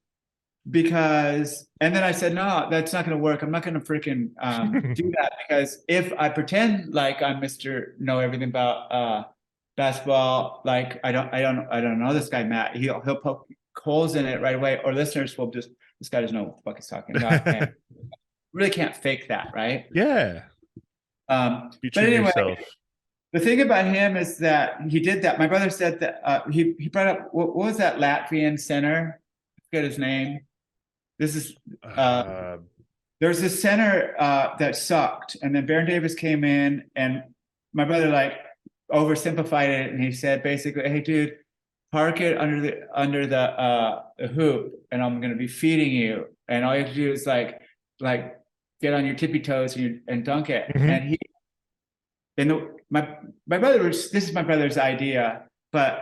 because, and then I said, no, that's not going to work. I'm not going to freaking do that, because if I pretend like I'm Mr. Know everything about basketball, like I don't know this guy, Matt. He'll poke holes in it right away, or listeners will just, this guy doesn't know what the fuck he's talking about. And really can't fake that, right? Yeah. Be But true to anyway, yourself. the thing about him is that he did that. My brother said that he brought up, what was that Latvian center? I forget his name. This is there's this center that sucked, and then Baron Davis came in, and my brother like oversimplified it, and he said basically, "Hey, dude, park it under the hoop, and I'm gonna be feeding you, and all you have to do is like get on your tippy toes and dunk it." Mhm. And he, and my brother was, this is my brother's idea, but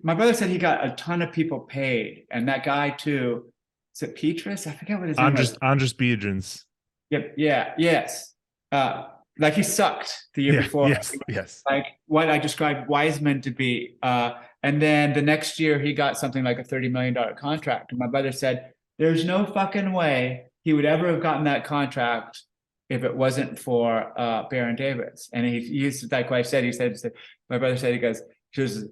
my brother said he got a ton of people paid, and that guy too, is it Petrus? I forget what his name was. Andres Biedrins. Yep, yeah, yes. Like he sucked the year before. Yes. Like what I described Wiseman to be. And then the next year he got something like a $30 million contract. And my brother said, there's no fucking way he would ever have gotten that contract if it wasn't for Baron Davis. And he used, like what I said, he said, my brother said, he goes,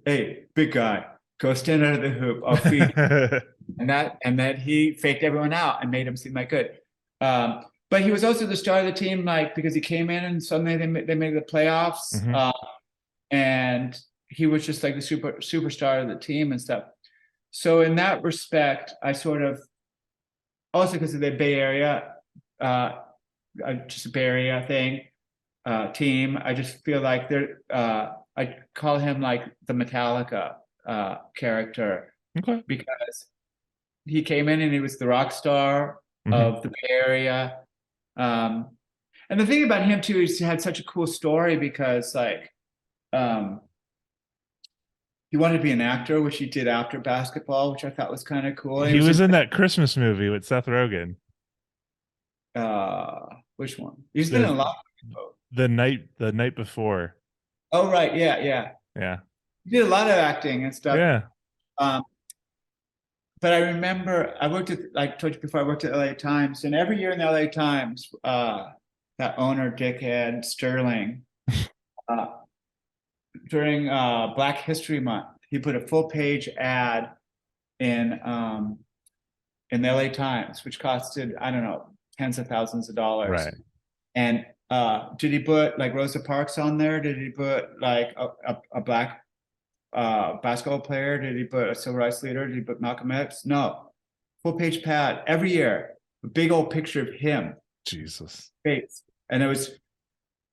hey, big guy, go stand under the hoop, I'll feed you. And then he faked everyone out and made him seem like good. But he was also the star of the team, like, because he came in and suddenly they made the playoffs. Mhm. And he was just like the superstar of the team and stuff. So in that respect, I sort of, also because of the Bay Area, just a Bay Area thing, team, I just feel like I call him like the Metallica character, Okay. because he came in and he was the rock star of the Bay Area. And the thing about him too is he had such a cool story, because like he wanted to be an actor, which he did after basketball, which I thought was kind of cool. He was in that Christmas movie with Seth Rogen. Which one? He's been in a lot. The night before. Oh right, yeah. He did a lot of acting and stuff. Yeah. But I remember I worked at, like I told you before, I worked at LA Times, and every year in the LA Times, that owner, dickhead Sterling, during Black History Month, he put a full page ad in the LA Times, which costed, I don't know, tens of thousands of dollars. Right. And did he put like Rosa Parks on there? Did he put like a black basketball player? Did he put a civil rights leader? Did he put Malcolm X? No. Full page pad every year, a big old picture of him. Jesus. And it was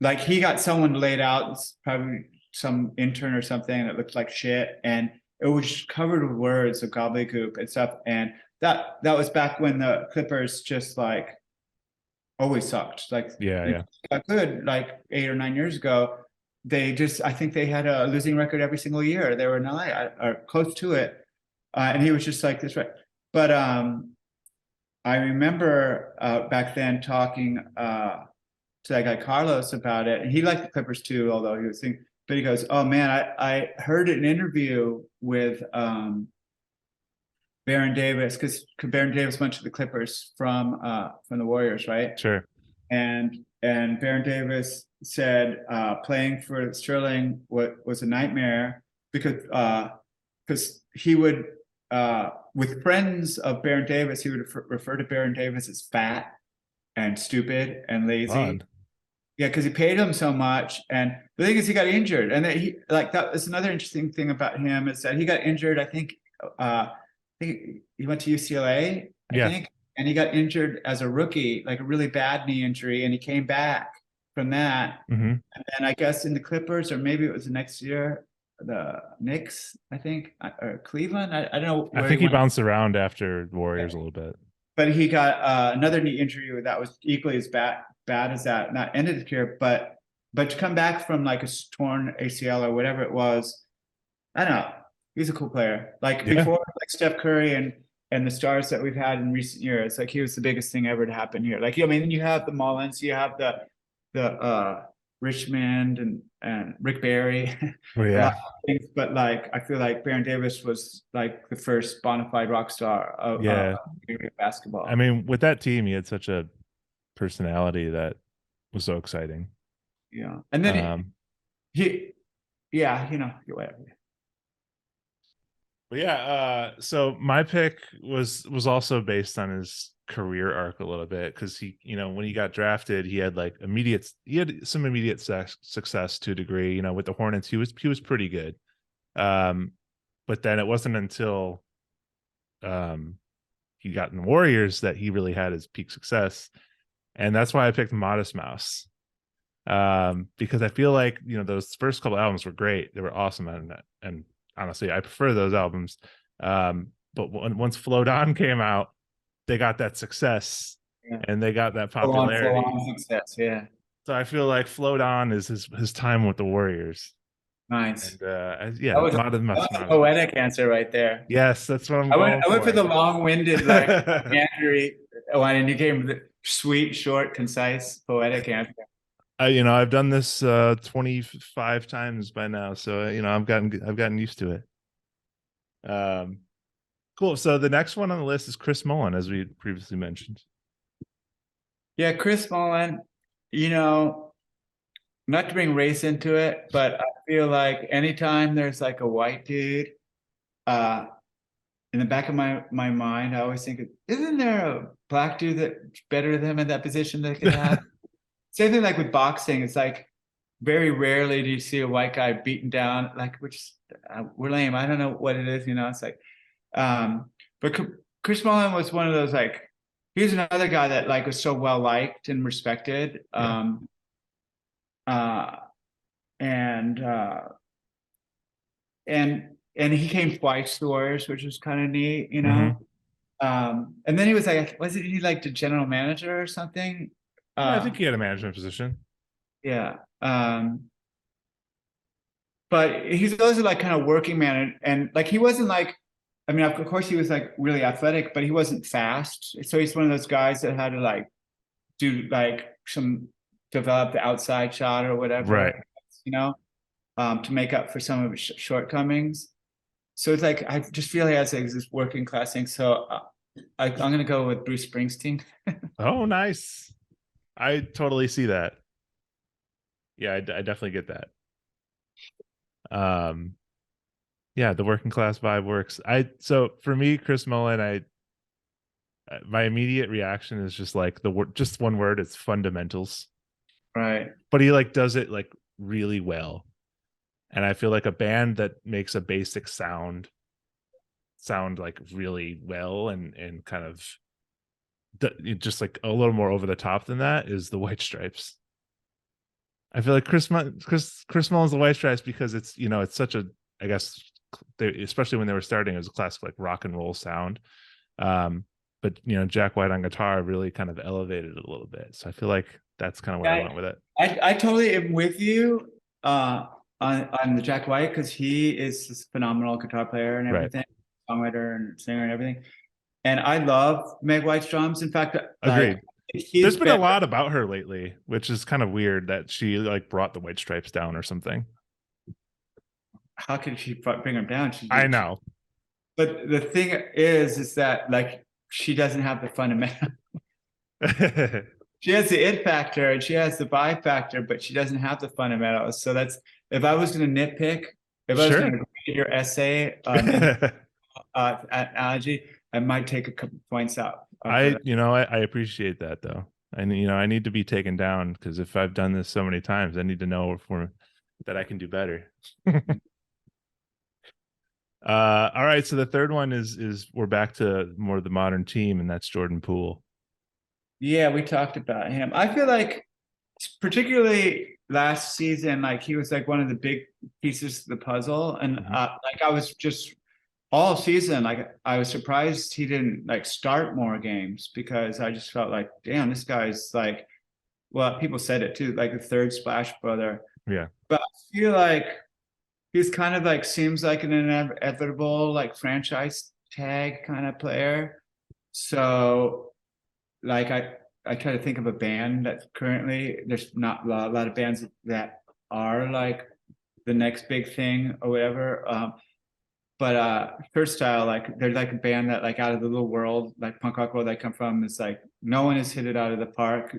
like he got someone laid out, probably some intern or something that looked like shit, and it was covered with words of gobbledygook and stuff. And that was back when the Clippers just like always sucked. Like got good like 8 or 9 years ago. They just, I think they had a losing record every single year. They were in LA or close to it. And he was just like this, right? But I remember back then talking to that guy Carlos about it, and he liked the Clippers too, although he was thinking, but he goes, oh man, I heard an interview with Baron Davis, because Baron Davis went to the Clippers from the Warriors, right? Sure. And Baron Davis said playing for Sterling was a nightmare, because he would with friends of Baron Davis, he would refer to Baron Davis as fat and stupid and lazy. Fun. Yeah, because he paid him so much. And the thing is, he got injured, and he like that is another interesting thing about him, is that he got injured. I think he went to UCLA, I think, and he got injured as a rookie, like a really bad knee injury, and he came back from that. And then I guess in the Clippers, or maybe it was the next year, the Knicks, I think, or Cleveland. I don't know. I think he bounced around after Warriors a little bit. But he got another knee injury that was equally as bad as that, and that ended his career. But to come back from like a torn ACL or whatever it was, I don't know. He's a cool player. Like before, like Steph Curry and the stars that we've had in recent years, like he was the biggest thing ever to happen here. Like, I mean, you have the Mullins, you have the Richmond and Rick Barry, Oh a lot yeah, of things. But like, I feel like Baron Davis was like the first bona fide rock star of yeah. I basketball. mean, with that team, he had such a personality that was so exciting. Yeah, and then Um, he yeah, whatever. but yeah, so my pick was also based on his career arc a little bit because he, when he got drafted, he had some immediate success to a degree. With the Hornets, he was pretty good. Um, but then it wasn't until um he got in the Warriors that he really had his peak success, and that's why I picked Modest Mouse. Because I feel like those first couple albums were great, they were awesome, and honestly I prefer those albums. But once Float On came out, they got that success Yeah, and they got that full popularity. on success. Yeah, So I feel like Float On is his time with the Warriors. nice. And yeah, That was a Modest. poetic answer right there. Yes, that's what I'm going I went for for. the long-winded, like meandering one, and you gave the sweet, short, concise, poetic answer. I've done this 25 times by now, so I've gotten used to it. Cool. So the next one on the list is Chris Mullin, as we previously mentioned. Yeah, Chris Mullin, not to bring race into it, but I feel like anytime there's like a white dude, uh, in the back of my mind, I always think, isn't there a black dude that's better than him in that position that could have? Same thing like with boxing. It's like very rarely do you see a white guy beaten down, like which we're lame. I don't know what it is, It's like, but Chris Mullin was one of those like he's another guy that like was so well liked and respected. Yeah. Uh, and and he came twice to the Warriors, which was kind of neat, Mhm. And then he was like, wasn't he like the general manager or something? Yeah, I think he had a management position. Yeah. But he's also like kind of working man, and like he wasn't like, I mean, of course he was like really athletic, but he wasn't fast. So he's one of those guys that had to like do like some develop the outside shot or Right. whatever, to make up for some of his shortcomings. So it's like I just feel he has like this working class thing. So I'm gonna go with Bruce Springsteen. Oh, nice. I totally see that. Yeah, I definitely get that. Um, yeah, the working class vibe works. So for me, Chris Mullin, my immediate reaction is just like the word, just one word. It's fundamentals. Right. But he like does it like really well, and I feel like a band that makes a basic sound like really well and kind of just like a little more over the top than that is the White Stripes. I feel like Chris Mullin's the White Stripes because it's such a, I guess, especially when they were starting, it was a classic like rock and roll sound. But Jack White on guitar really kind of elevated it a little bit. So I feel like that's kind of where I went with it. I totally am with you on the Jack White, because he is this phenomenal guitar player and Right. everything, songwriter and singer and everything. And I love Meg White's drums. In fact, Agreed. like There's been a lot about her lately, which is kind of weird that she like brought the White Stripes down or something. How could she bring them down? I know. But the thing is that like she doesn't have the fundamental. She has the it factor and she has the vibe factor, but she doesn't have the fundamentals. So that's, if I was going to nitpick, if I was going to read your essay analogy, I might take a couple points out. I appreciate that though. And I need to be taken down because if I've done this so many times, I need to know that I can do better. All right. So the third one is we're back to more of the modern team, and that's Jordan Poole. Yeah, we talked about him. I feel like particularly last season, like he was like one of the big pieces of the puzzle. And like I was just all season, like I was surprised he didn't like start more games, because I just felt like, damn, this guy's like, well, people said it too, like the third Splash brother. Yeah. But I feel like he's kind of like, seems like an inevitable like franchise tag kind of player. So like I try to think of a band that currently there's not a lot of bands that are like the next big thing or whatever. But First Style, like they're like a band that like out of the little world, like punk rock world I come from, is like no one has hit it out of the park.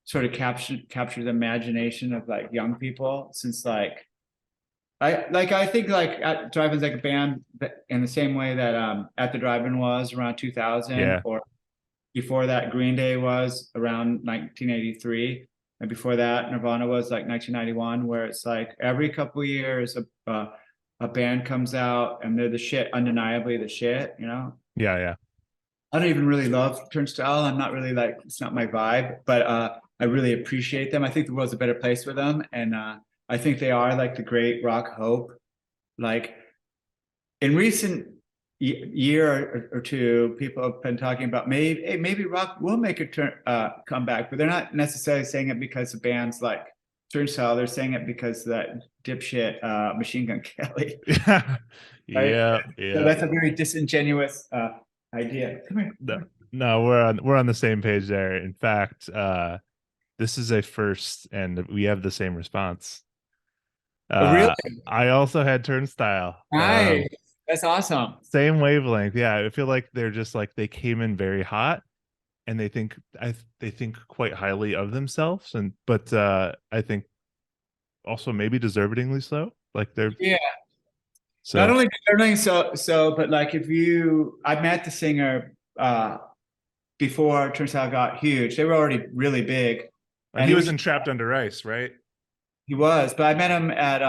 Sort of captured the imagination of like young people since like I think like at Drive-In's like a band that in the same way that At the Drive-In was around 2000 Yeah. or before that Green Day was around 1983, and before that Nirvana was like 1991, where it's like every couple of years a band comes out and they're the shit, undeniably the shit, you know. Yeah. I don't even really love Turnstile. I'm not really like, it's not my vibe, but I really appreciate them. I think the world's a better place with them, and I think they are like the great rock hope. Like in recent year or two, people have been talking about maybe rock will make a comeback, but they're not necessarily saying it because the band's like Turnstile. They're saying it because that dipshit Machine Gun Kelly. Yeah. Right? Yeah. So that's a very disingenuous idea. Come here. No, we're on the same page there. In fact, this is a first, and we have the same response. Really? I also had Turnstile. Nice. That's awesome. Same wavelength. Yeah, I feel like they're just like they came in very hot, and they think quite highly of themselves, but I think also maybe deservedly so. Like they're So not only deserving but like I met the singer before Turnstile got huge. They were already really big. and he was in Trapped Under Ice, right? He was, but I met him at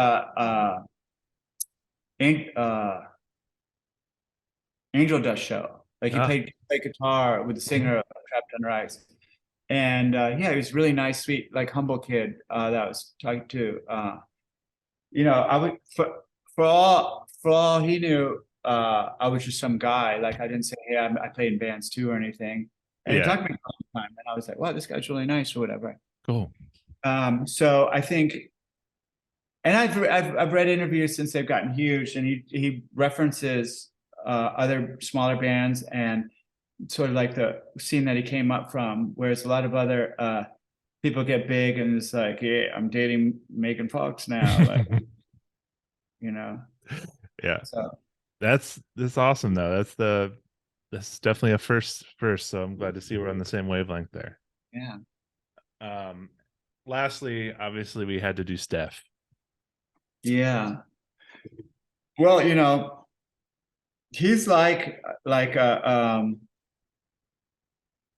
Angel Dust show. Like he played guitar with the singer of Trapped Under Ice. And yeah, he was really nice, sweet, like humble kid that I was talking to. You know, I would for all he knew, I was just some guy. Like I didn't say, hey, I played in bands too or anything. And he talked to me all the time, and I was like, wow, this guy's really nice or whatever. Cool. So I think, and I've read interviews since they've gotten huge, and he references other smaller bands and sort of like the scene that he came up from, whereas a lot of other people get big and it's like, yeah, I'm dating Megan Fox now, like, you know. Yeah. So that's awesome though. That's definitely a first. So I'm glad to see we're on the same wavelength there. Yeah. Lastly, obviously we had to do Steph. Yeah. Well, you know, he's like a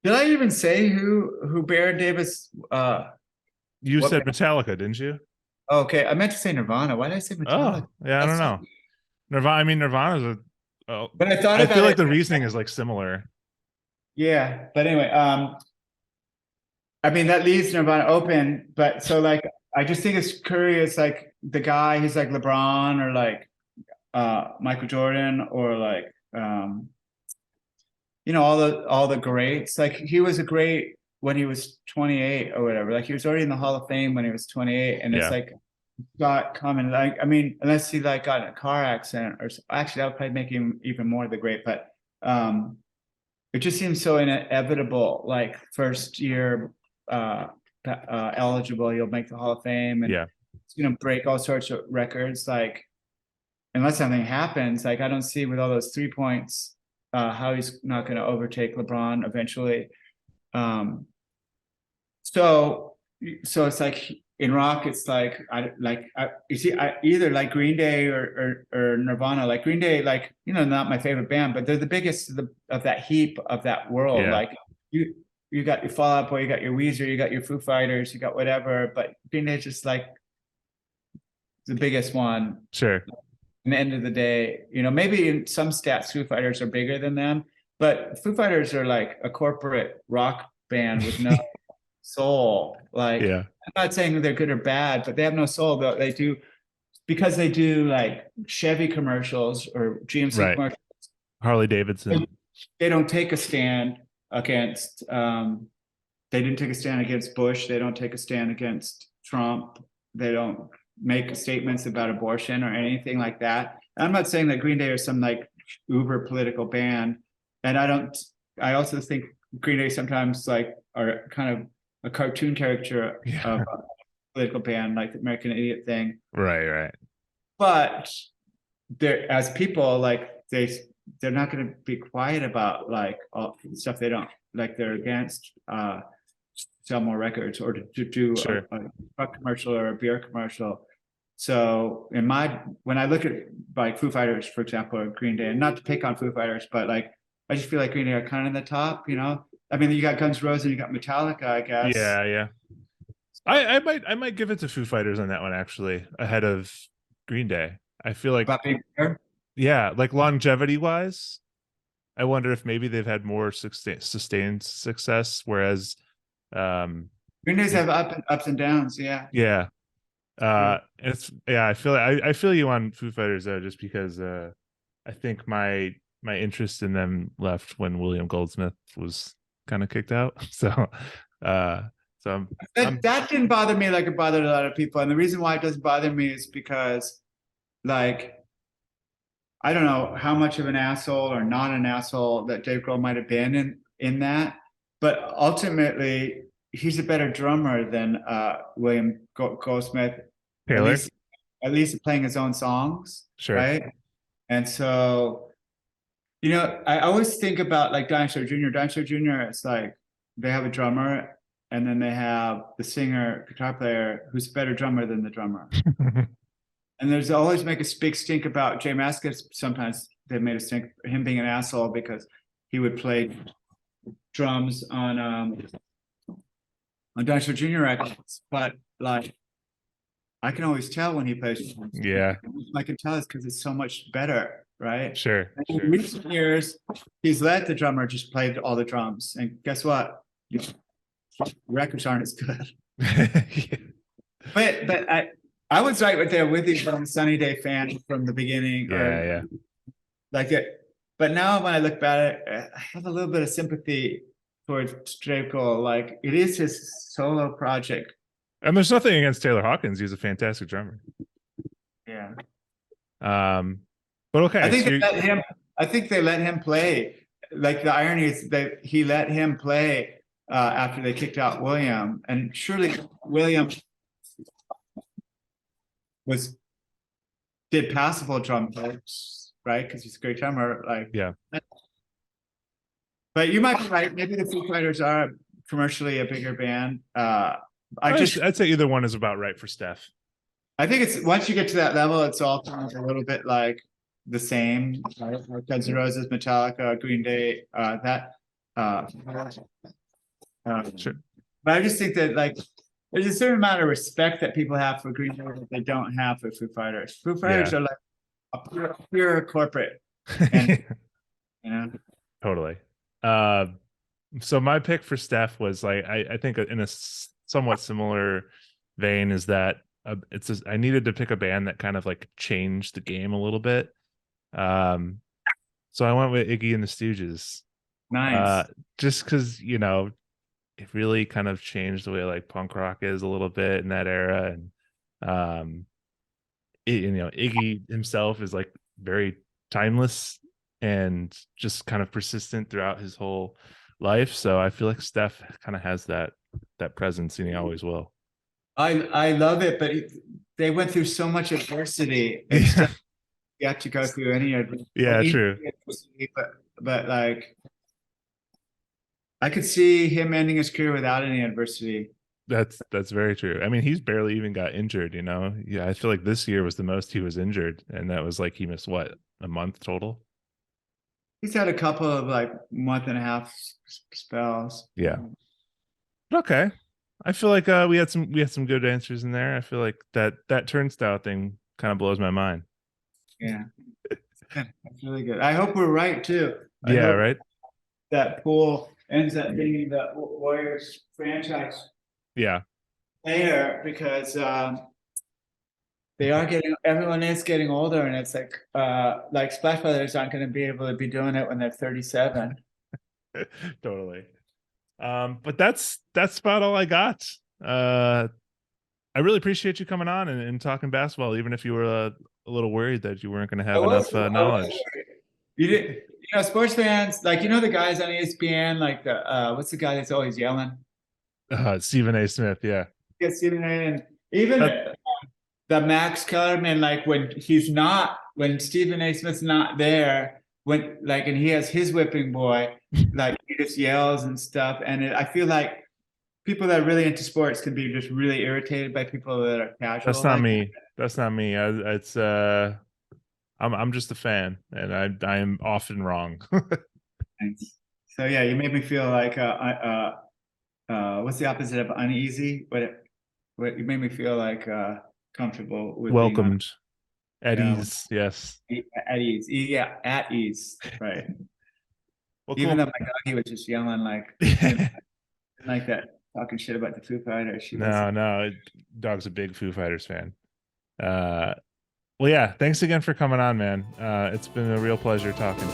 did I even say who Baron Davis You said Metallica, didn't you? Okay, I meant to say Nirvana. Why did I say Metallica? Oh, yeah, I don't know. Nirvana's but I feel like the reasoning is like similar. Yeah, but anyway, I mean that leaves Nirvana open, but so like I just think it's curious, like the guy who's like LeBron or like Michael Jordan or like you know, all the greats. Like he was a great when he was 28 or whatever. Like he was already in the Hall of Fame when he was 28, and it's like got coming. Like I mean, unless he like got in a car accident or actually that would probably make him even more the great. But it just seems so inevitable. Like first year eligible, you'll make the Hall of Fame, and it's gonna break all sorts of records. Like unless something happens, like I don't see with all those 3 points. How he's not going to overtake LeBron eventually. So it's like in rock, it's like you see, I either like Green Day or Nirvana. Like Green Day, like you know, not my favorite band, but they're the biggest of that heap of that world. Yeah. Like you got your Fall Out Boy, you got your Weezer, you got your Foo Fighters, you got whatever. But Green Day is just like the biggest one. Sure. In the end of the day, you know, maybe in some stats, Foo Fighters are bigger than them, but Foo Fighters are like a corporate rock band with no soul. Like, I'm not saying they're good or bad, but they have no soul. They do because they do like Chevy commercials or GMC commercials. Harley Davidson. They don't take a stand against. They didn't take a stand against Bush. They don't take a stand against Trump. They don't make statements about abortion or anything like that. I'm not saying that Green Day are some like uber political band, and I also think Green Day sometimes like are kind of a cartoon caricature of Yeah. a political band, like the American Idiot thing. Right. But they're as people, like they're not going to be quiet about like all the stuff they don't like. They're against sell more records or to do Sure. a truck commercial or a beer commercial. So when I look at like Foo Fighters, for example, or Green Day, and not to pick on Foo Fighters, but like I just feel like Green Day are kind of in the top, you know. I mean, you got Guns N' Roses and you got Metallica, I guess. Yeah. I might give it to Foo Fighters on that one, actually, ahead of Green Day. I feel like, About being fair. yeah, like longevity wise, I wonder if maybe they've had more sustained success, whereas Green Days have ups and downs, yeah. yeah, Yeah. I feel you on Foo Fighters though, just because I think my interest in them left when William Goldsmith was kind of kicked out. So uh so That didn't bother me like it bothered a lot of people. And the reason why it doesn't bother me is because, like, I don't know how much of an asshole or not an asshole that Dave Grohl might have been in that, but ultimately he's a better drummer than William Goldsmith, at Taylor, least at least playing his own songs, sure. right? And so, you know, I always think about like Dinosaur Jr. Dinosaur Jr. It's like they have a drummer and then they have the singer, guitar player who's a better drummer than the drummer. And there's always make a big stink about Jay Mascis. Sometimes they made a stink him being an asshole because he would play drums on Dinosaur Jr. records. But like, I can always tell when he plays drums. Yeah, I can tell it's because it's so much better, right? sure. And in recent years, he's let the drummer just play all the drums, and guess what? Records aren't as good. Yeah. But I was right there with you from a Sunny Day fan from the beginning. Yeah. Like it. But now when I look back at it, I have a little bit of sympathy towards J. Cole. Like it is his solo project. And there's nothing against Taylor Hawkins. He's a fantastic drummer. Yeah. But okay. I think they let him play. Like the irony is that he let him play after they kicked out William. And surely William did passable drum parts, right? Because he's a great drummer. Like, Yeah. But you might be right. Maybe the Foo Fighters are commercially a bigger band. I'd say either one is about right for Steph. I think it's once you get to that level, it's all kind of a little bit like the same, right? Like Guns N' Roses, Metallica, Green Day, Sure. But I just think that like there's a certain amount of respect that people have for Green Day that they don't have for Foo Fighters. Foo Fighters are like a pure corporate, and you know. Totally. So my pick for Steph was like I think in a somewhat similar vein is that I needed to pick a band that kind of like changed the game a little bit. So I went with Iggy and the Stooges. Nice. Just because, you know, it really kind of changed the way like punk rock is a little bit in that era. And you know, Iggy himself is like very timeless and just kind of persistent throughout his whole life. So I feel like Steph kind of has that presence, and he always will. I love it, but they went through so much adversity. Yeah, You have to go through any adversity. yeah, true. But like, I could see him ending his career without any adversity. That's very true. I mean, he's barely even got injured, you know. Yeah, I feel like this year was the most he was injured, and that was like he missed what, a month total. He's had a couple of like month and a half spells. Yeah. Okay. I feel like we had some good answers in there. I feel like that turnstile thing kind of blows my mind. Yeah. That's really good. I hope we're right too. Yeah, right. That Poole ends up being the Warriors franchise Yeah. player because everyone is getting older, and it's like Splash Brothers aren't going to be able to be doing it when they're 37. Totally. But that's about all I got. I really appreciate you coming on and talking basketball, even if you were a little worried that you weren't going to have enough knowledge. You did, you know, sports fans, like, you know, the guys on ESPN, like what's the guy that's always yelling? Stephen A. Smith. Yeah. Yeah, Stephen A. And even the Max Kellerman, like when Stephen A. Smith's not there, when like, and he has his whipping boy, like he just yells and stuff. And I feel like people that are really into sports can be just really irritated by people that are casual. That's not like me. That's not me. It's I'm just a fan, and I am often wrong. So yeah, you made me feel like what's the opposite of uneasy? What you made me feel like comfortable with Welcomed. At Yeah. ease. Yes. at ease. Yeah, at ease. Right. Well, Even cool. though my doggy was just yelling like like that, talking shit about the Foo Fighters. No, dog's a big Foo Fighters fan. Well, yeah, thanks again for coming on, man. It's been a real pleasure talking.